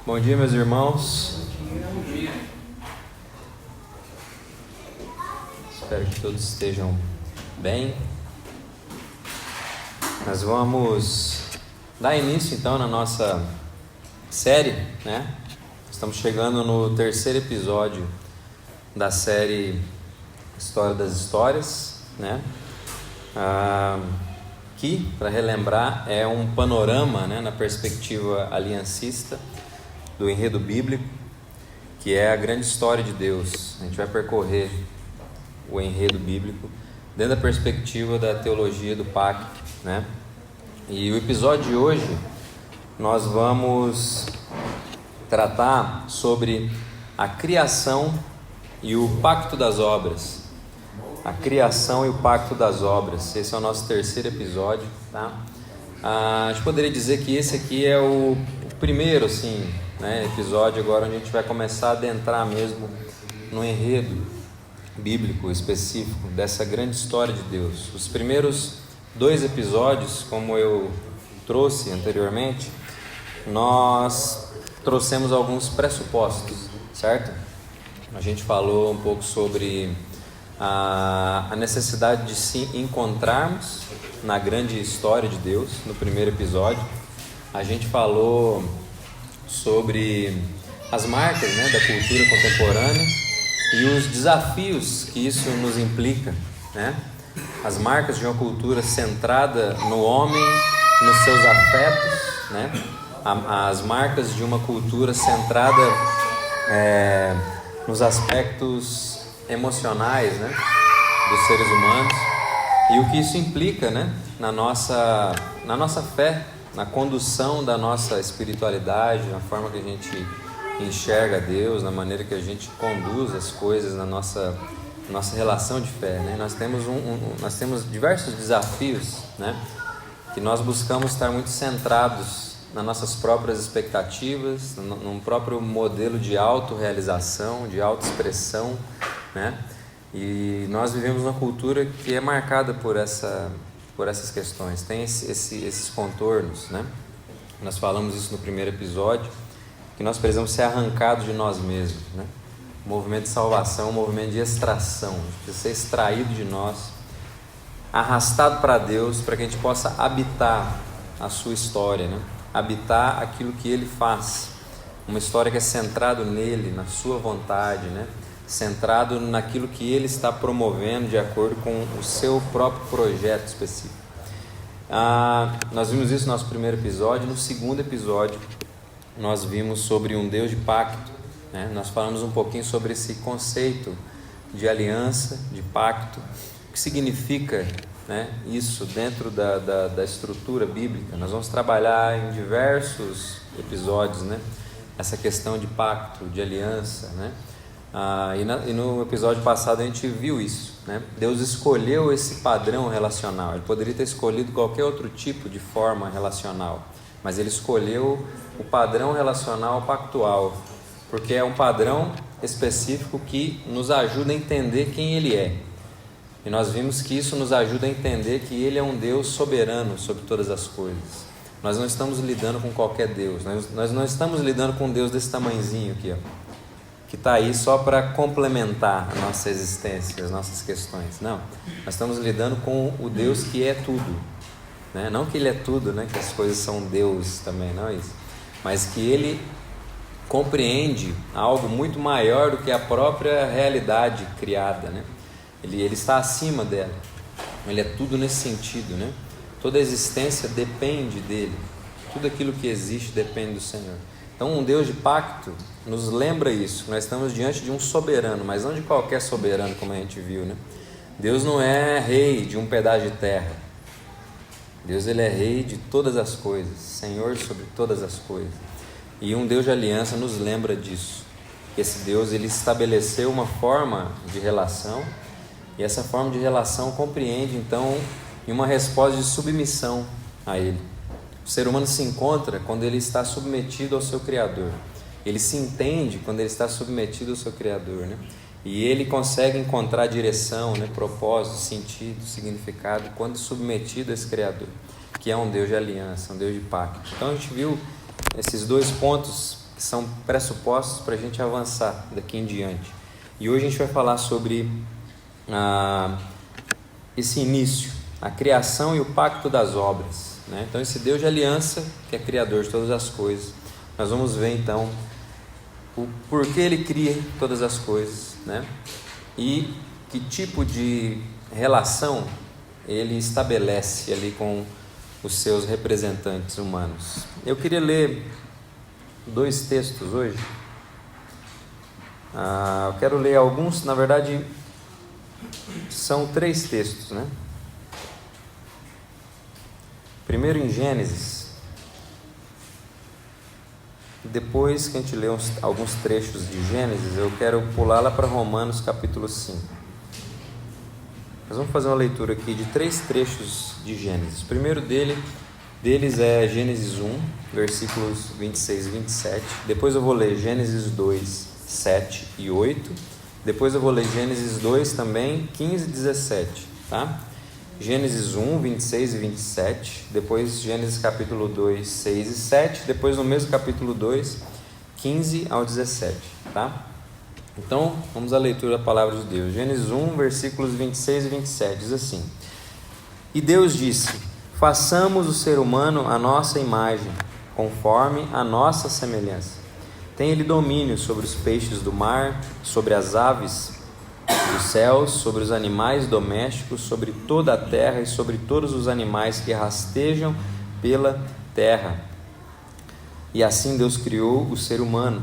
Bom dia, meus irmãos. Espero que todos estejam bem. Nós vamos dar início então na nossa série, né? Estamos chegando no terceiro episódio da série História das Histórias, né? Que, para relembrar, é um panorama, né, na perspectiva aliancista do enredo bíblico, que é a grande história de Deus. A gente vai percorrer o enredo bíblico dentro da perspectiva da teologia do pacto, né? E o episódio de hoje nós vamos tratar sobre a criação e o pacto das obras. A criação e o pacto das obras. Esse é o nosso terceiro episódio, tá? A gente poderia dizer que esse aqui é o primeiro, assim, né, episódio agora onde a gente vai começar a adentrar mesmo no enredo bíblico específico dessa grande história de Deus. Os primeiros dois episódios, como eu trouxe anteriormente, nós trouxemos alguns pressupostos, certo? A gente falou um pouco sobre a necessidade de se encontrarmos na grande história de Deus no primeiro episódio. A gente falou sobre as marcas, né, da cultura contemporânea e os desafios que isso nos implica, né? As marcas de uma cultura centrada no homem, nos seus afetos, né? As marcas de uma cultura centrada nos aspectos emocionais, né, dos seres humanos, e o que isso implica, né, na nossa fé, na condução da nossa espiritualidade, na forma que a gente enxerga Deus, na maneira que a gente conduz as coisas na nossa relação de fé, né? Nós temos diversos desafios, né, que nós buscamos estar muito centrados nas nossas próprias expectativas, num próprio modelo de autorrealização, de autoexpressão, né? E nós vivemos uma cultura que é marcada por essas questões, tem esses contornos, né? Nós falamos isso no primeiro episódio, que nós precisamos ser arrancados de nós mesmos, né? O movimento de salvação, o movimento de extração, precisa ser extraído de nós, arrastado para Deus, para que a gente possa habitar a sua história, né? Habitar aquilo que Ele faz, uma história que é centrado nele, na sua vontade, né? Centrado naquilo que Ele está promovendo de acordo com o seu próprio projeto específico. Nós vimos isso no nosso primeiro episódio. No segundo episódio nós vimos sobre um Deus de pacto, né? Nós falamos um pouquinho sobre esse conceito de aliança, de pacto, o que significa, né, isso dentro da estrutura bíblica. Nós vamos trabalhar em diversos episódios, né, essa questão de pacto, de aliança, né? E no episódio passado a gente viu isso, né? Deus escolheu esse padrão relacional. Ele poderia ter escolhido qualquer outro tipo de forma relacional, mas Ele escolheu o padrão relacional pactual, porque é um padrão específico que nos ajuda a entender quem Ele é. E nós vimos que isso nos ajuda a entender que Ele é um Deus soberano sobre todas as coisas. Nós não estamos lidando com qualquer Deus, nós não estamos lidando com um Deus desse tamanhozinho aqui, ó, que está aí só para complementar a nossa existência, as nossas questões. Não, nós estamos lidando com o Deus que é tudo, né? Não que Ele é tudo, né? Que as coisas são Deus também, não é isso, mas que Ele compreende algo muito maior do que a própria realidade criada, né? Ele está acima dela, Ele é tudo nesse sentido, né? Toda a existência depende dEle, tudo aquilo que existe depende do Senhor. Então, um Deus de pacto nos lembra isso. Nós estamos diante de um soberano, mas não de qualquer soberano, como a gente viu, né? Deus não é rei de um pedaço de terra. Deus, Ele é rei de todas as coisas, Senhor sobre todas as coisas. E um Deus de aliança nos lembra disso. Esse Deus, Ele estabeleceu uma forma de relação, e essa forma de relação compreende, então, em uma resposta de submissão a Ele. O ser humano se encontra quando ele está submetido ao seu Criador. Ele se entende quando ele está submetido ao seu Criador, né? E ele consegue encontrar direção, né? Propósito, sentido, significado quando submetido a esse Criador, que é um Deus de aliança, um Deus de pacto. Então a gente viu esses dois pontos que são pressupostos para a gente avançar daqui em diante. E hoje a gente vai falar sobre esse início, a criação e o pacto das obras, né? Então esse Deus de aliança, que é criador de todas as coisas, nós vamos ver então o porquê Ele cria todas as coisas, né? E que tipo de relação Ele estabelece ali com os seus representantes humanos. Eu queria ler 2 textos hoje. Eu quero ler alguns, na verdade são 3 textos, né? Primeiro em Gênesis, depois que a gente lê alguns trechos de Gênesis, eu quero pular lá para Romanos capítulo 5. Nós vamos fazer uma leitura aqui de 3 trechos de Gênesis. O primeiro deles é Gênesis 1, versículos 26 e 27. Depois eu vou ler Gênesis 2, 7 e 8. Depois eu vou ler Gênesis 2 também, 15 e 17, tá? Gênesis 1, 26 e 27. Depois Gênesis capítulo 2, 6 e 7. Depois no mesmo capítulo 2, 15 ao 17, tá? Então, vamos à leitura da palavra de Deus. Gênesis 1, versículos 26 e 27, diz assim: E Deus disse: façamos o ser humano à nossa imagem, conforme a nossa semelhança. Tem ele domínio sobre os peixes do mar, sobre as aves dos céus, sobre os animais domésticos, sobre toda a terra e sobre todos os animais que rastejam pela terra. E assim Deus criou o ser humano,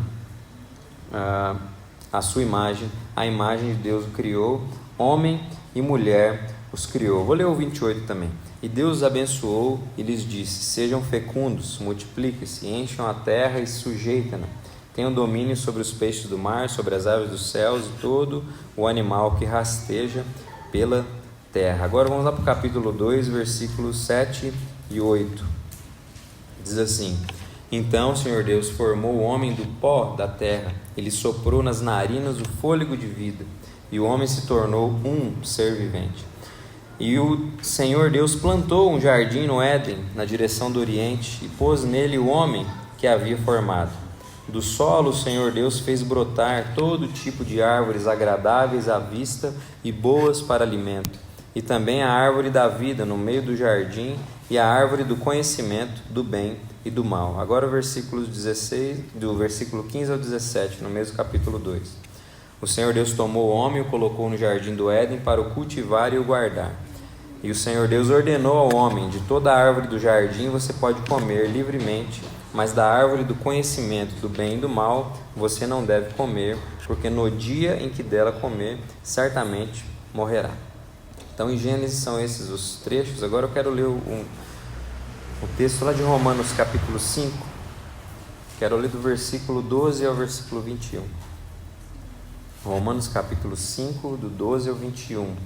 a sua imagem, a imagem de Deus o criou, homem e mulher os criou. Vou ler o 28 também. E Deus os abençoou e lhes disse: sejam fecundos, multipliquem-se, encham a terra e sujeitem-na. Tenham domínio sobre os peixes do mar, sobre as aves dos céus e todo o animal que rasteja pela terra. Agora vamos lá para o capítulo 2, versículos 7 e 8. Diz assim: Então o Senhor Deus formou o homem do pó da terra, ele soprou nas narinas o fôlego de vida, e o homem se tornou um ser vivente. E o Senhor Deus plantou um jardim no Éden, na direção do Oriente, e pôs nele o homem que havia formado. Do solo o Senhor Deus fez brotar todo tipo de árvores agradáveis à vista e boas para alimento, e também a árvore da vida no meio do jardim, e a árvore do conhecimento do bem e do mal. Agora o versículo 16, do versículo 15 ao 17, no mesmo capítulo 2. O Senhor Deus tomou o homem e o colocou no jardim do Éden para o cultivar e o guardar. E o Senhor Deus ordenou ao homem: de toda a árvore do jardim você pode comer livremente, mas da árvore do conhecimento do bem e do mal você não deve comer, porque no dia em que dela comer, certamente morrerá. Então em Gênesis são esses os trechos. Agora eu quero ler o texto lá de Romanos capítulo 5. Quero ler do versículo 12 ao versículo 21. Romanos capítulo 5, do 12 ao 21.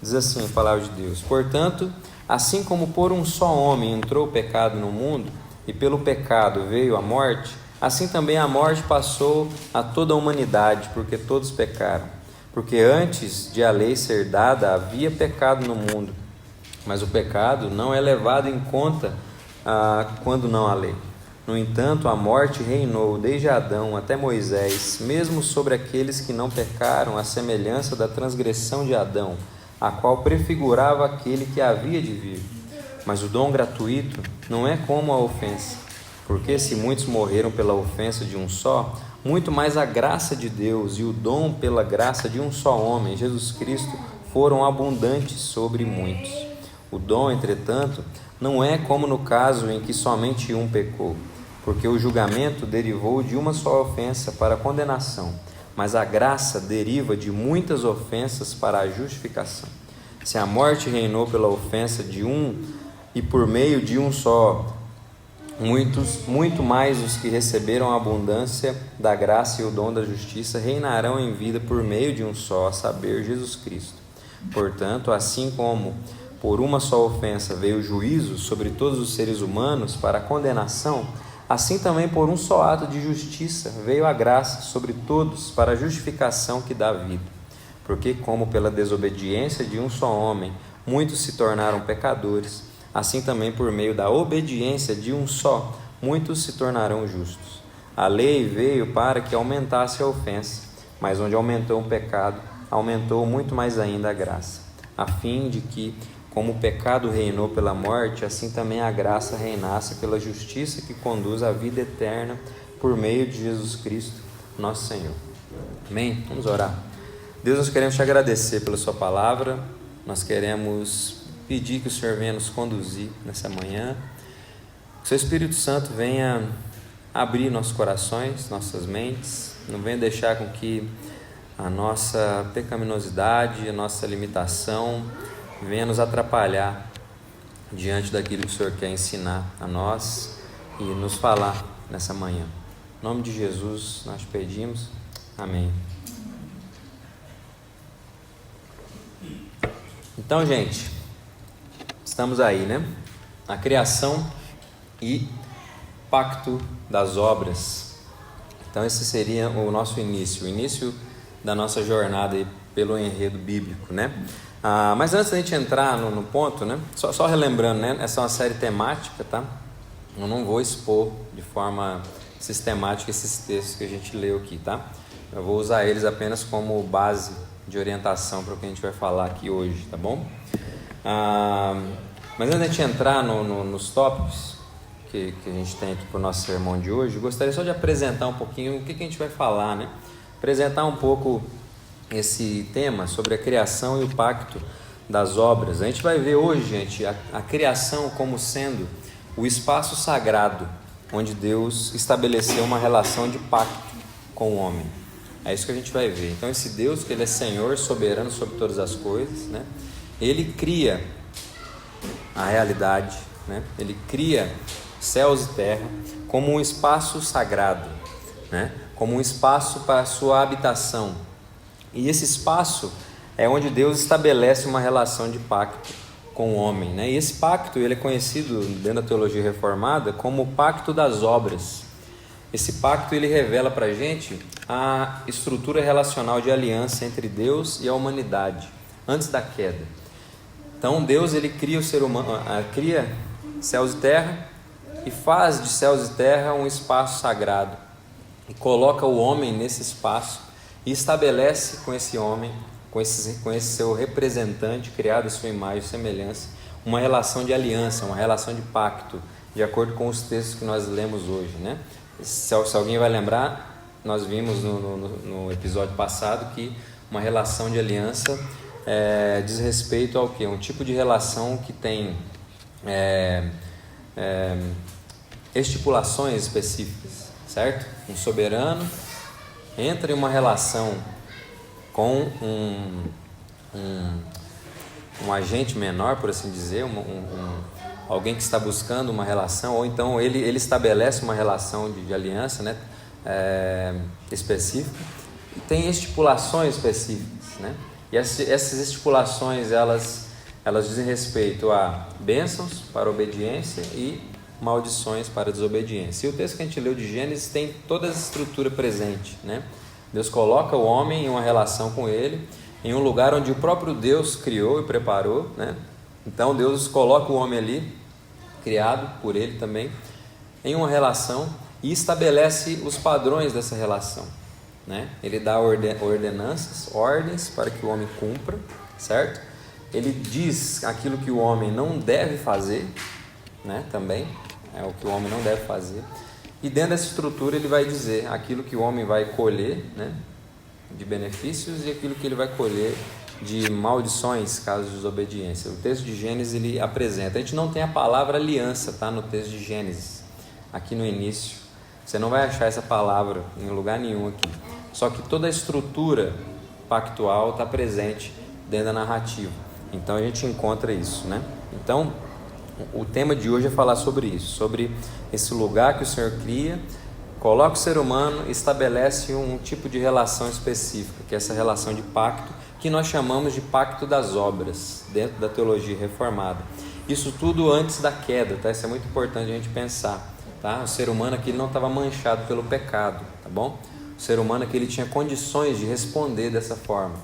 Diz assim a palavra de Deus: Portanto, assim como por um só homem entrou o pecado no mundo, e pelo pecado veio a morte, assim também a morte passou a toda a humanidade, porque todos pecaram. Porque antes de a lei ser dada, havia pecado no mundo, mas o pecado não é levado em conta quando não há lei. No entanto, a morte reinou desde Adão até Moisés, mesmo sobre aqueles que não pecaram, à semelhança da transgressão de Adão, a qual prefigurava aquele que havia de vir. Mas o dom gratuito não é como a ofensa, porque se muitos morreram pela ofensa de um só, muito mais a graça de Deus e o dom pela graça de um só homem, Jesus Cristo, foram abundantes sobre muitos. O dom, entretanto, não é como no caso em que somente um pecou, porque o julgamento derivou de uma só ofensa para a condenação, mas a graça deriva de muitas ofensas para a justificação. Se a morte reinou pela ofensa de um, e por meio de um só, muito mais os que receberam a abundância da graça e o dom da justiça reinarão em vida por meio de um só, a saber, Jesus Cristo. Portanto, assim como por uma só ofensa veio o juízo sobre todos os seres humanos para a condenação, assim também por um só ato de justiça veio a graça sobre todos para a justificação que dá vida. Porque como pela desobediência de um só homem muitos se tornaram pecadores, assim também por meio da obediência de um só muitos se tornarão justos. a lei veio para que aumentasse a ofensa, mas onde aumentou o pecado, aumentou muito mais ainda a graça, a fim de que, como o pecado reinou pela morte, assim também a graça reinasse pela justiça que conduz à vida eterna por meio de Jesus Cristo, nosso Senhor. Amém? Vamos orar. Deus, nós queremos te agradecer pela sua palavra, nós queremos pedir que o Senhor venha nos conduzir nessa manhã, que o seu Espírito Santo venha abrir nossos corações, nossas mentes, não venha deixar com que a nossa pecaminosidade, a nossa limitação venha nos atrapalhar diante daquilo que o Senhor quer ensinar a nós e nos falar nessa manhã. Em nome de Jesus nós pedimos, amém. Então, gente, estamos aí, né? A criação e pacto das obras. Então esse seria o nosso início, o início da nossa jornada aí pelo enredo bíblico, né? Mas antes da gente entrar no ponto, né? Só relembrando, né? Essa é uma série temática, tá? Eu não vou expor de forma sistemática esses textos que a gente leu aqui, tá? Eu vou usar eles apenas como base de orientação para o que a gente vai falar aqui hoje, tá bom? Mas antes da gente entrar nos tópicos que a gente tem aqui para o nosso sermão de hoje, eu gostaria só de apresentar um pouquinho o que a gente vai falar, né? Apresentar um pouco esse tema sobre a criação e o pacto das obras. A gente vai ver hoje, gente, a criação como sendo o espaço sagrado onde Deus estabeleceu uma relação de pacto com o homem. É isso que a gente vai ver. Então esse Deus, que ele é Senhor, soberano sobre todas as coisas, né? Ele cria a realidade, né? Ele cria céus e terra como um espaço sagrado, né? Como um espaço para a sua habitação. E esse espaço é onde Deus estabelece uma relação de pacto com o homem, né? E esse pacto ele é conhecido dentro da teologia reformada como o pacto das obras. Esse pacto ele revela para a gente a estrutura relacional de aliança entre Deus e a humanidade antes da queda. Então Deus ele cria o ser humano, cria céus e terra e faz de céus e terra um espaço sagrado e coloca o homem nesse espaço e estabelece com esse homem, com esse seu representante criado à sua imagem e semelhança, uma relação de aliança, uma relação de pacto, de acordo com os textos que nós lemos hoje, né? Se alguém vai lembrar, nós vimos no episódio passado que uma relação de aliança diz respeito ao quê? Um tipo de relação que tem estipulações específicas, certo? Um soberano entra em uma relação com um agente menor, por assim dizer, alguém que está buscando uma relação, ou então ele estabelece uma relação de aliança, né? Específica, e tem estipulações específicas, né? E essas estipulações elas dizem respeito a bênçãos para obediência e maldições para desobediência. E o texto que a gente leu de Gênesis tem toda essa estrutura presente, né? Deus coloca o homem em uma relação com ele, em um lugar onde o próprio Deus criou e preparou, né? Então Deus coloca o homem ali, criado por ele também, em uma relação e estabelece os padrões dessa relação, né? Ele dá ordenanças, ordens para que o homem cumpra, certo? Ele diz aquilo que o homem não deve fazer, né? Também é o que o homem não deve fazer. E dentro dessa estrutura ele vai dizer aquilo que o homem vai colher, né? De benefícios e aquilo que ele vai colher de maldições, caso de desobediência. O texto de Gênesis ele apresenta. A gente não tem a palavra aliança, tá? No texto de Gênesis, aqui no início. Você não vai achar essa palavra em lugar nenhum aqui. Só que toda a estrutura pactual está presente dentro da narrativa. Então a gente encontra isso, né? Então o tema de hoje é falar sobre isso, sobre esse lugar que o Senhor cria, coloca o ser humano e estabelece um tipo de relação específica, que é essa relação de pacto, que nós chamamos de pacto das obras, dentro da teologia reformada. Isso tudo antes da queda, tá? Isso é muito importante a gente pensar, tá? O ser humano aqui ele não estava manchado pelo pecado, tá bom? O ser humano aqui ele tinha condições de responder dessa forma,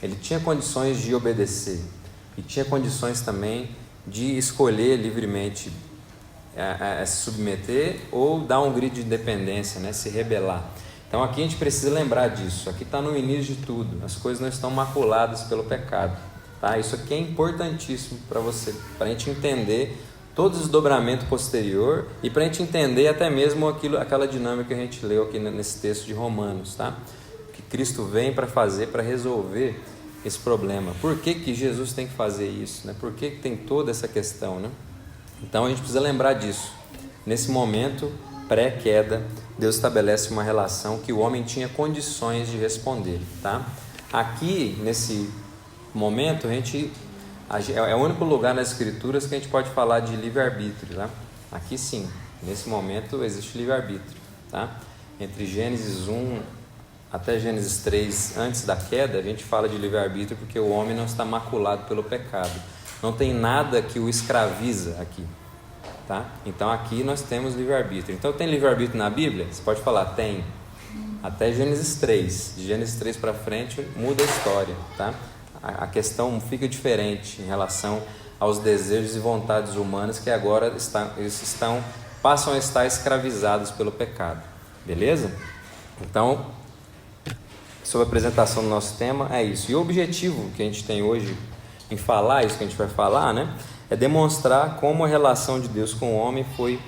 ele tinha condições de obedecer e tinha condições também de escolher livremente se submeter ou dar um grito de independência, né? Se rebelar. Então aqui a gente precisa lembrar disso. Aqui está no início de tudo. As coisas não estão maculadas pelo pecado. Tá? Isso aqui é importantíssimo para você, para a gente entender todo o desdobramento posterior e para a gente entender até mesmo aquela dinâmica que a gente leu aqui nesse texto de Romanos, tá? Que Cristo vem para fazer, para resolver esse problema. Por que Jesus tem que fazer isso, né? Por que tem toda essa questão, né? Então a gente precisa lembrar disso. Nesse momento pré-queda, Deus estabelece uma relação que o homem tinha condições de responder, tá? Aqui, nesse momento, é o único lugar nas Escrituras que a gente pode falar de livre-arbítrio, tá? Aqui sim, nesse momento existe livre-arbítrio, tá? Entre Gênesis 1 até Gênesis 3, antes da queda, a gente fala de livre-arbítrio porque o homem não está maculado pelo pecado. Não tem nada que o escraviza aqui, tá? Então aqui nós temos livre-arbítrio. Então tem livre-arbítrio na Bíblia? Você pode falar, tem. Até Gênesis 3. De Gênesis 3 para frente muda a história, tá? A questão fica diferente em relação aos desejos e vontades humanas que agora passam a estar escravizados pelo pecado. Beleza? Então, sobre a apresentação do nosso tema é isso. E o objetivo que a gente tem hoje em falar, isso que a gente vai falar, né, é demonstrar como a relação de Deus com o homem foi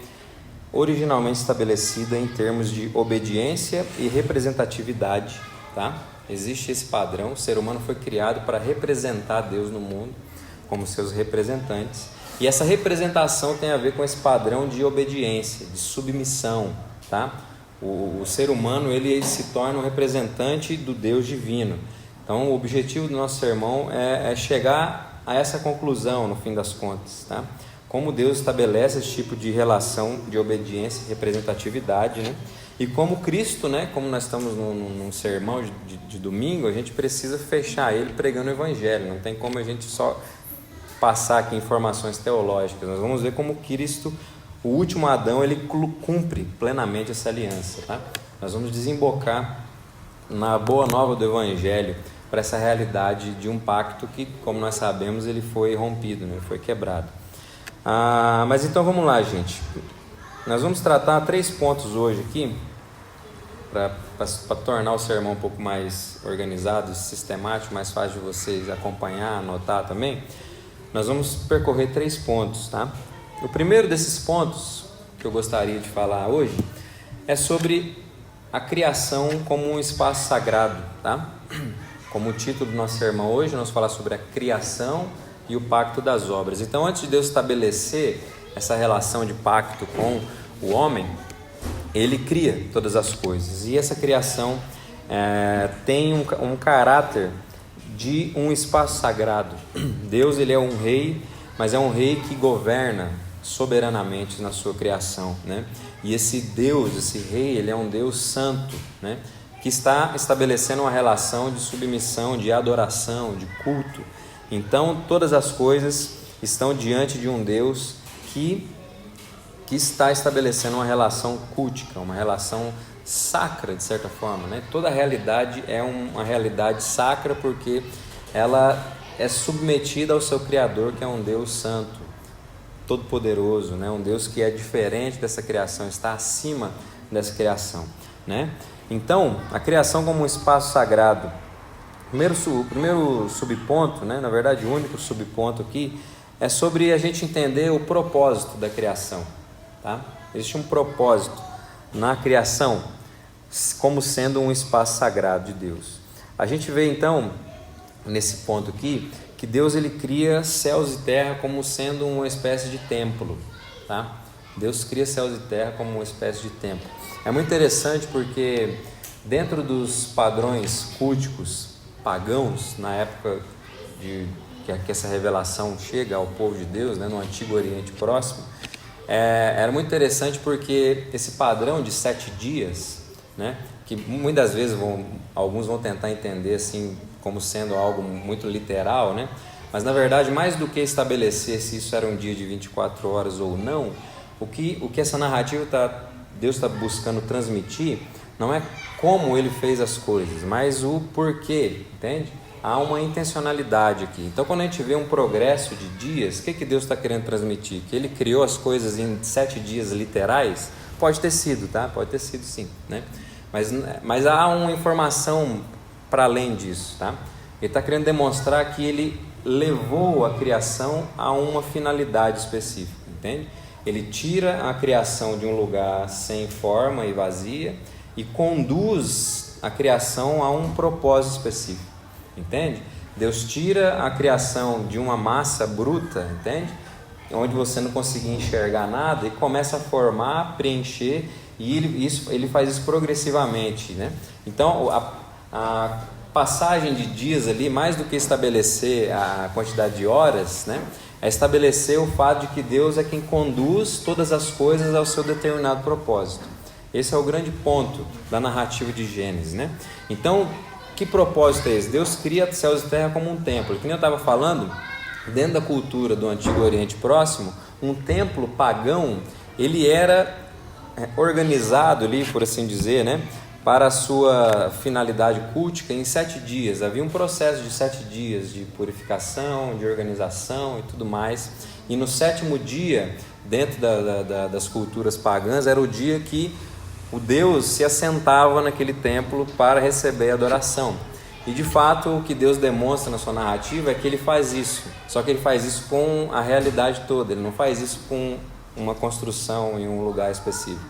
originalmente estabelecida em termos de obediência e representatividade, tá? Existe esse padrão, o ser humano foi criado para representar Deus no mundo como seus representantes, e essa representação tem a ver com esse padrão de obediência, de submissão, tá? O ser humano ele se torna um representante do Deus divino. Então o objetivo do nosso sermão é chegar a essa conclusão no fim das contas, tá? Como Deus estabelece esse tipo de relação de obediência e representatividade, né? E como Cristo, né, como nós estamos num sermão de domingo, a gente precisa fechar ele pregando o Evangelho. Não tem como a gente só passar aqui informações teológicas. Nós vamos ver como Cristo, o último Adão, ele cumpre plenamente essa aliança, tá? Nós vamos desembocar na boa nova do Evangelho para essa realidade de um pacto que, como nós sabemos, ele foi rompido, né? Foi quebrado. Mas então vamos lá, gente. Nós vamos tratar 3 pontos hoje aqui, para tornar o sermão um pouco mais organizado, sistemático, mais fácil de vocês acompanhar, anotar também. Nós vamos percorrer 3 pontos, tá? O primeiro desses pontos que eu gostaria de falar hoje é sobre a criação como um espaço sagrado, tá? Como o título do nosso sermão hoje, nós vamos falar sobre a criação e o pacto das obras. Então, antes de Deus estabelecer essa relação de pacto com o homem, ele cria todas as coisas, e essa criação tem um caráter de um espaço sagrado. Deus, ele é um rei, mas é um rei que governa soberanamente na sua criação, né? E esse Deus, esse rei, ele é um Deus santo, né? Que está estabelecendo uma relação de submissão, de adoração, de culto. Então todas as coisas estão diante de um Deus que está estabelecendo uma relação cultica, uma relação sacra, de certa forma, né? Toda a realidade é uma realidade sacra porque ela é submetida ao seu Criador, que é um Deus santo, todo-poderoso, né? Um Deus que é diferente dessa criação, está acima dessa criação, né? Então, a criação como um espaço sagrado. O primeiro subponto, né? Na verdade o único subponto aqui, é sobre a gente entender o propósito da criação, tá? Existe um propósito na criação como sendo um espaço sagrado de Deus. A gente vê então, nesse ponto aqui, que Deus ele cria céus e terra como sendo uma espécie de templo, tá? Deus cria céus e terra como uma espécie de templo. É muito interessante porque dentro dos padrões culticos pagãos, na época que essa revelação chega ao povo de Deus, né, no Antigo Oriente Próximo, era muito interessante porque esse padrão de 7 dias, né, que muitas vezes alguns vão tentar entender assim, como sendo algo muito literal, né, mas na verdade, mais do que estabelecer se isso era um dia de 24 horas ou não, o que essa narrativa Deus está buscando transmitir não é como ele fez as coisas, mas o porquê, entende? há uma intencionalidade aqui. Então, quando a gente vê um progresso de dias, o que Deus está querendo transmitir? Que Ele criou as coisas em 7 dias literais? Pode ter sido, tá? Pode ter sido sim, né? Mas há uma informação para além disso, tá? Ele está querendo demonstrar que Ele levou a criação a uma finalidade específica, entende? Ele tira a criação de um lugar sem forma e vazia e conduz a criação a um propósito específico, entende? Deus tira a criação de uma massa bruta, entende? Onde você não conseguia enxergar nada e começa a formar, preencher, e ele faz isso progressivamente, né? Então a passagem de dias ali, mais do que estabelecer a quantidade de horas, né, é estabelecer o fato de que Deus é quem conduz todas as coisas ao seu determinado propósito. Esse é o grande ponto da narrativa de Gênesis, né? Então, que propósito é esse? Deus cria céus e terra como um templo. Como eu estava falando, dentro da cultura do Antigo Oriente Próximo, um templo pagão, ele era organizado ali, por assim dizer, né, para a sua finalidade cultica em 7 dias. Havia um processo de 7 dias de purificação, de organização e tudo mais. E no 7º dia, dentro das culturas pagãs, era o dia que o Deus se assentava naquele templo para receber a adoração. E de fato o que Deus demonstra na sua narrativa é que Ele faz isso. Só que Ele faz isso com a realidade toda. Ele não faz isso com uma construção em um lugar específico.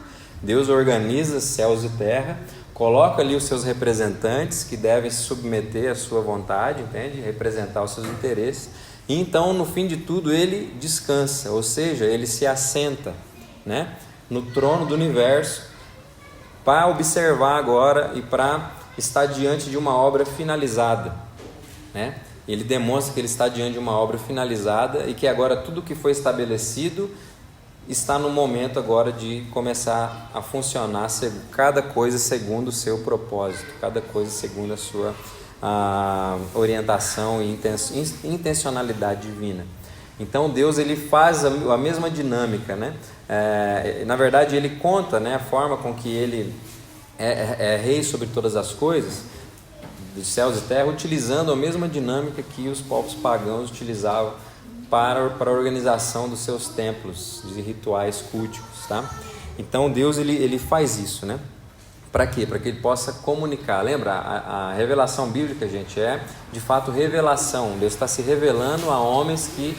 Deus organiza céus e terra, coloca ali os seus representantes que devem se submeter à sua vontade, entende? Representar os seus interesses. E então, no fim de tudo, Ele descansa, ou seja, Ele se assenta, né, no trono do universo para observar agora e para estar diante de uma obra finalizada, né? Ele demonstra que Ele está diante de uma obra finalizada e que agora tudo que foi estabelecido está no momento agora de começar a funcionar, cada coisa segundo o seu propósito, cada coisa segundo a sua orientação e intencionalidade divina. Então Deus ele faz a mesma dinâmica, né? Na verdade Ele conta, né, a forma com que Ele é rei sobre todas as coisas, dos céus e terra, utilizando a mesma dinâmica que os povos pagãos utilizavam para a organização dos seus templos, de rituais culticos, tá? Então Deus ele faz isso, né? Para quê? Para que Ele possa comunicar. Lembra? A revelação bíblica, gente, é de fato revelação. Deus está se revelando a homens que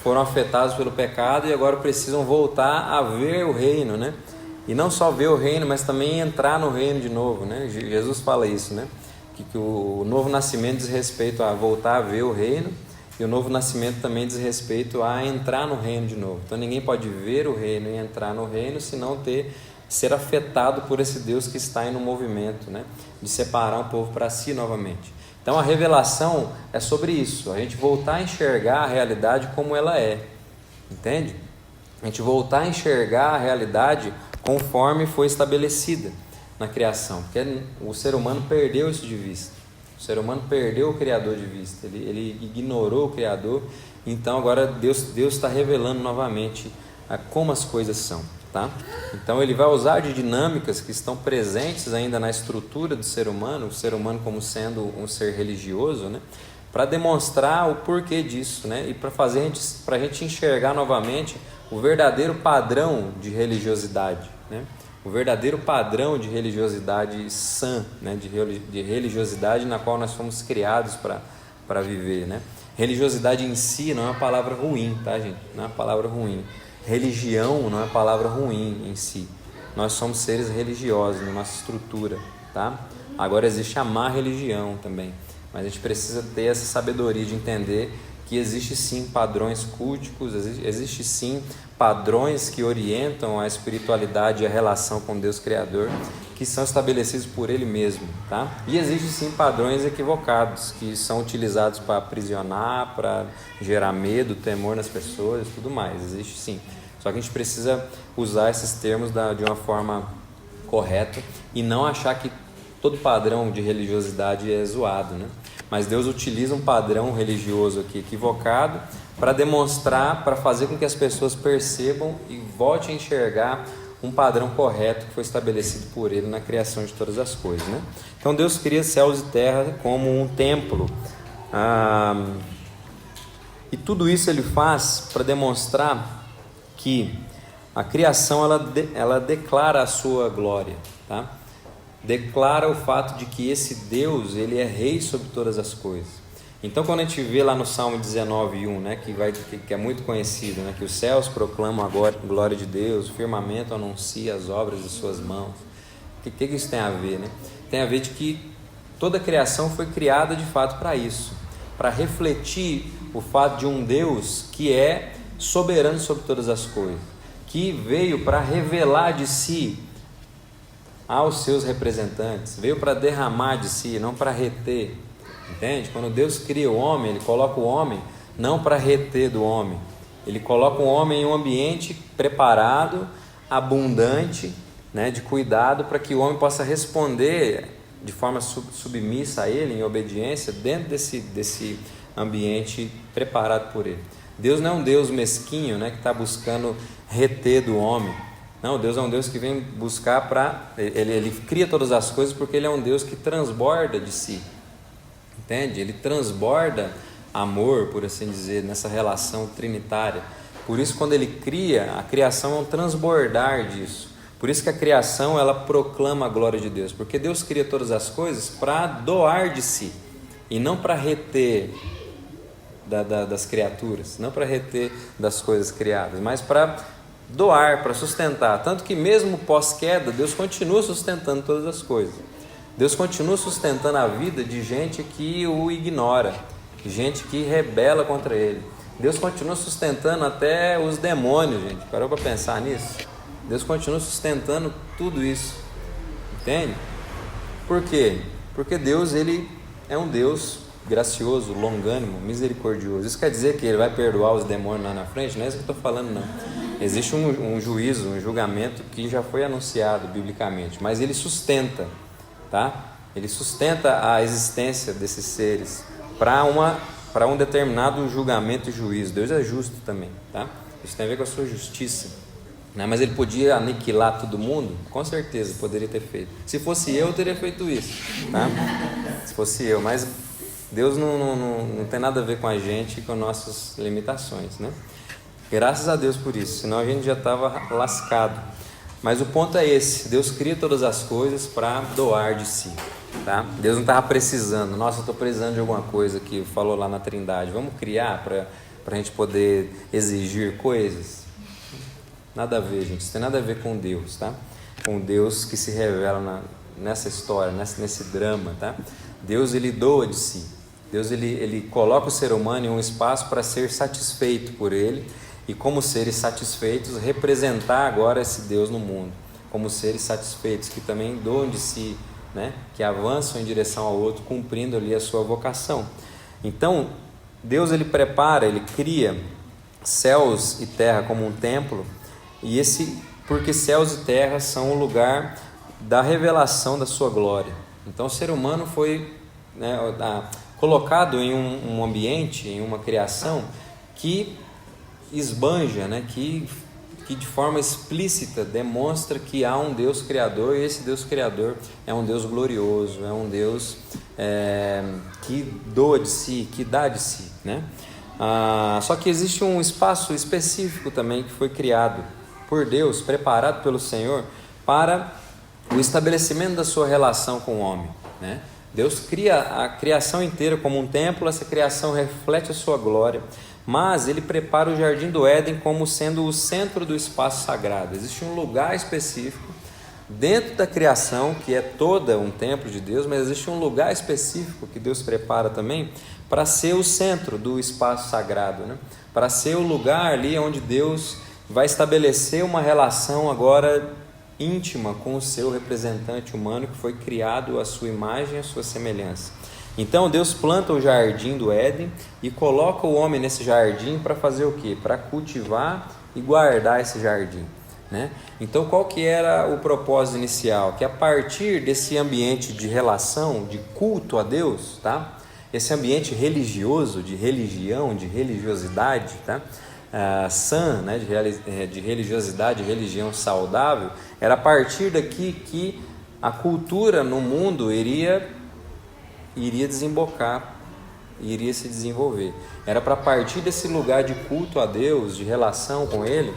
foram afetados pelo pecado e agora precisam voltar a ver o reino, né? E não só ver o reino, mas também entrar no reino de novo, né? Jesus fala isso, né? Que o novo nascimento diz respeito a voltar a ver o reino, e o novo nascimento também diz respeito a entrar no reino de novo. Então ninguém pode ver o reino e entrar no reino se não ser afetado por esse Deus que está em um movimento, né, de separar um povo para si novamente. Então a revelação é sobre isso, a gente voltar a enxergar a realidade como ela é, entende? A gente voltar a enxergar a realidade conforme foi estabelecida na criação, porque o ser humano perdeu isso de vista. O ser humano perdeu o Criador de vista, ele ignorou o Criador. Então agora Deus está revelando novamente como as coisas são, tá? Então Ele vai usar de dinâmicas que estão presentes ainda na estrutura do ser humano, o ser humano como sendo um ser religioso, né, para demonstrar o porquê disso, né, e para a gente enxergar novamente o verdadeiro padrão de religiosidade, né? O verdadeiro padrão de religiosidade sã, né? de religiosidade na qual nós fomos criados para viver, né? Religiosidade em si não é uma palavra ruim, tá, gente? Não é uma palavra ruim. Religião não é uma palavra ruim em si. Nós somos seres religiosos na nossa estrutura, tá? Agora existe a má religião também, mas a gente precisa ter essa sabedoria de entender que existe sim padrões culticos, existe sim padrões que orientam a espiritualidade e a relação com Deus Criador, que são estabelecidos por Ele mesmo, tá? E existe sim padrões equivocados, que são utilizados para aprisionar, para gerar medo, temor nas pessoas e tudo mais, existe sim. Só que a gente precisa usar esses termos de uma forma correta e não achar que todo padrão de religiosidade é zoado, né? Mas Deus utiliza um padrão religioso aqui equivocado para demonstrar, para fazer com que as pessoas percebam e voltem a enxergar um padrão correto que foi estabelecido por Ele na criação de todas as coisas, né? Então Deus cria céus e terra como um templo E tudo isso ele faz para demonstrar que a criação ela declara a sua glória, tá? Declara o fato de que esse Deus, ele é rei sobre todas as coisas. Então, quando a gente vê lá no Salmo 19:1, né, que é muito conhecido, né, que os céus proclamam a glória de Deus, o firmamento anuncia as obras de suas mãos. O que isso tem a ver, né? Tem a ver de que toda a criação foi criada de fato para isso, para refletir o fato de um Deus que é soberano sobre todas as coisas, que veio para revelar de si aos seus representantes, veio para derramar de si, não para reter. Entende? Quando Deus cria o homem, Ele coloca o homem não para reter do homem. Ele coloca o homem em um ambiente preparado, abundante, né, de cuidado, para que o homem possa responder de forma submissa a Ele, em obediência, dentro desse ambiente preparado por Ele. Deus não é um Deus mesquinho, né, que está buscando reter do homem. Não, Deus é um Deus que vem buscar Ele cria todas as coisas porque Ele é um Deus que transborda de si. Entende? Ele transborda amor, por assim dizer, nessa relação trinitária. Por isso, quando Ele cria, a criação é um transbordar disso. Por isso que a criação, ela proclama a glória de Deus. Porque Deus cria todas as coisas para doar de si. E não para reter das criaturas. Não para reter das coisas criadas. Mas para doar, para sustentar. Tanto que mesmo pós-queda, Deus continua sustentando todas as coisas. Deus continua sustentando a vida de gente que o ignora, gente que rebela contra Ele. Deus continua sustentando até os demônios, gente. Parou para pensar nisso? Deus continua sustentando tudo isso. Entende? Por quê? Porque Deus, Ele é um Deus gracioso, longânimo, misericordioso. Isso quer dizer que Ele vai perdoar os demônios lá na frente? Não é isso que eu estou falando, não. Existe um juízo, um julgamento que já foi anunciado biblicamente, mas Ele sustenta. Tá? Ele sustenta a existência desses seres para um determinado julgamento e juízo. Deus é justo também, tá? Isso tem a ver com a sua justiça, né? Mas Ele podia aniquilar todo mundo? Com certeza poderia ter feito. Se fosse eu teria feito isso, tá? Se fosse eu, mas Deus não tem nada a ver com a gente e com nossas limitações, né? Graças a Deus por isso, senão a gente já estava lascado. Mas o ponto é esse: Deus cria todas as coisas para doar de si, tá? Deus não estava precisando. Nossa, eu estou precisando de alguma coisa que falou lá na Trindade. Vamos criar para a gente poder exigir coisas? Nada a ver, gente. Isso tem nada a ver com Deus, tá? Com Deus que se revela nessa história, nesse drama, tá? Deus, Ele doa de si. Deus, ele coloca o ser humano em um espaço para ser satisfeito por Ele. E como seres satisfeitos, representar agora esse Deus no mundo. Como seres satisfeitos, que também doam de si, né? Que avançam em direção ao outro, cumprindo ali a sua vocação. Então, Deus, Ele prepara, Ele cria céus e terra como um templo. Porque céus e terra são o lugar da revelação da sua glória. Então, o ser humano foi, né, colocado em um ambiente, em uma criação que esbanja, né, que de forma explícita demonstra que há um Deus Criador, e esse Deus Criador é um Deus glorioso, é um Deus que doa de si, que dá de si, né? Só que existe um espaço específico também que foi criado por Deus, preparado pelo Senhor para o estabelecimento da sua relação com o homem, né? Deus cria a criação inteira como um templo, essa criação reflete a sua glória. Mas Ele prepara o Jardim do Éden como sendo o centro do espaço sagrado. Existe um lugar específico dentro da criação, que é toda um templo de Deus, mas existe um lugar específico que Deus prepara também para ser o centro do espaço sagrado, né? Para ser o lugar ali onde Deus vai estabelecer uma relação agora íntima com o seu representante humano, que foi criado à sua imagem e à sua semelhança. Então Deus planta o jardim do Éden e coloca o homem nesse jardim para fazer o quê? Para cultivar e guardar esse jardim, né? Então qual que era o propósito inicial? Que a partir desse ambiente de relação, de culto a Deus, tá? Esse ambiente religioso, de religião, de religiosidade, tá? Sã, né? De religiosidade, religião saudável, era a partir daqui que a cultura no mundo iria desembocar iria se desenvolver. Era para partir desse lugar de culto a Deus, de relação com Ele,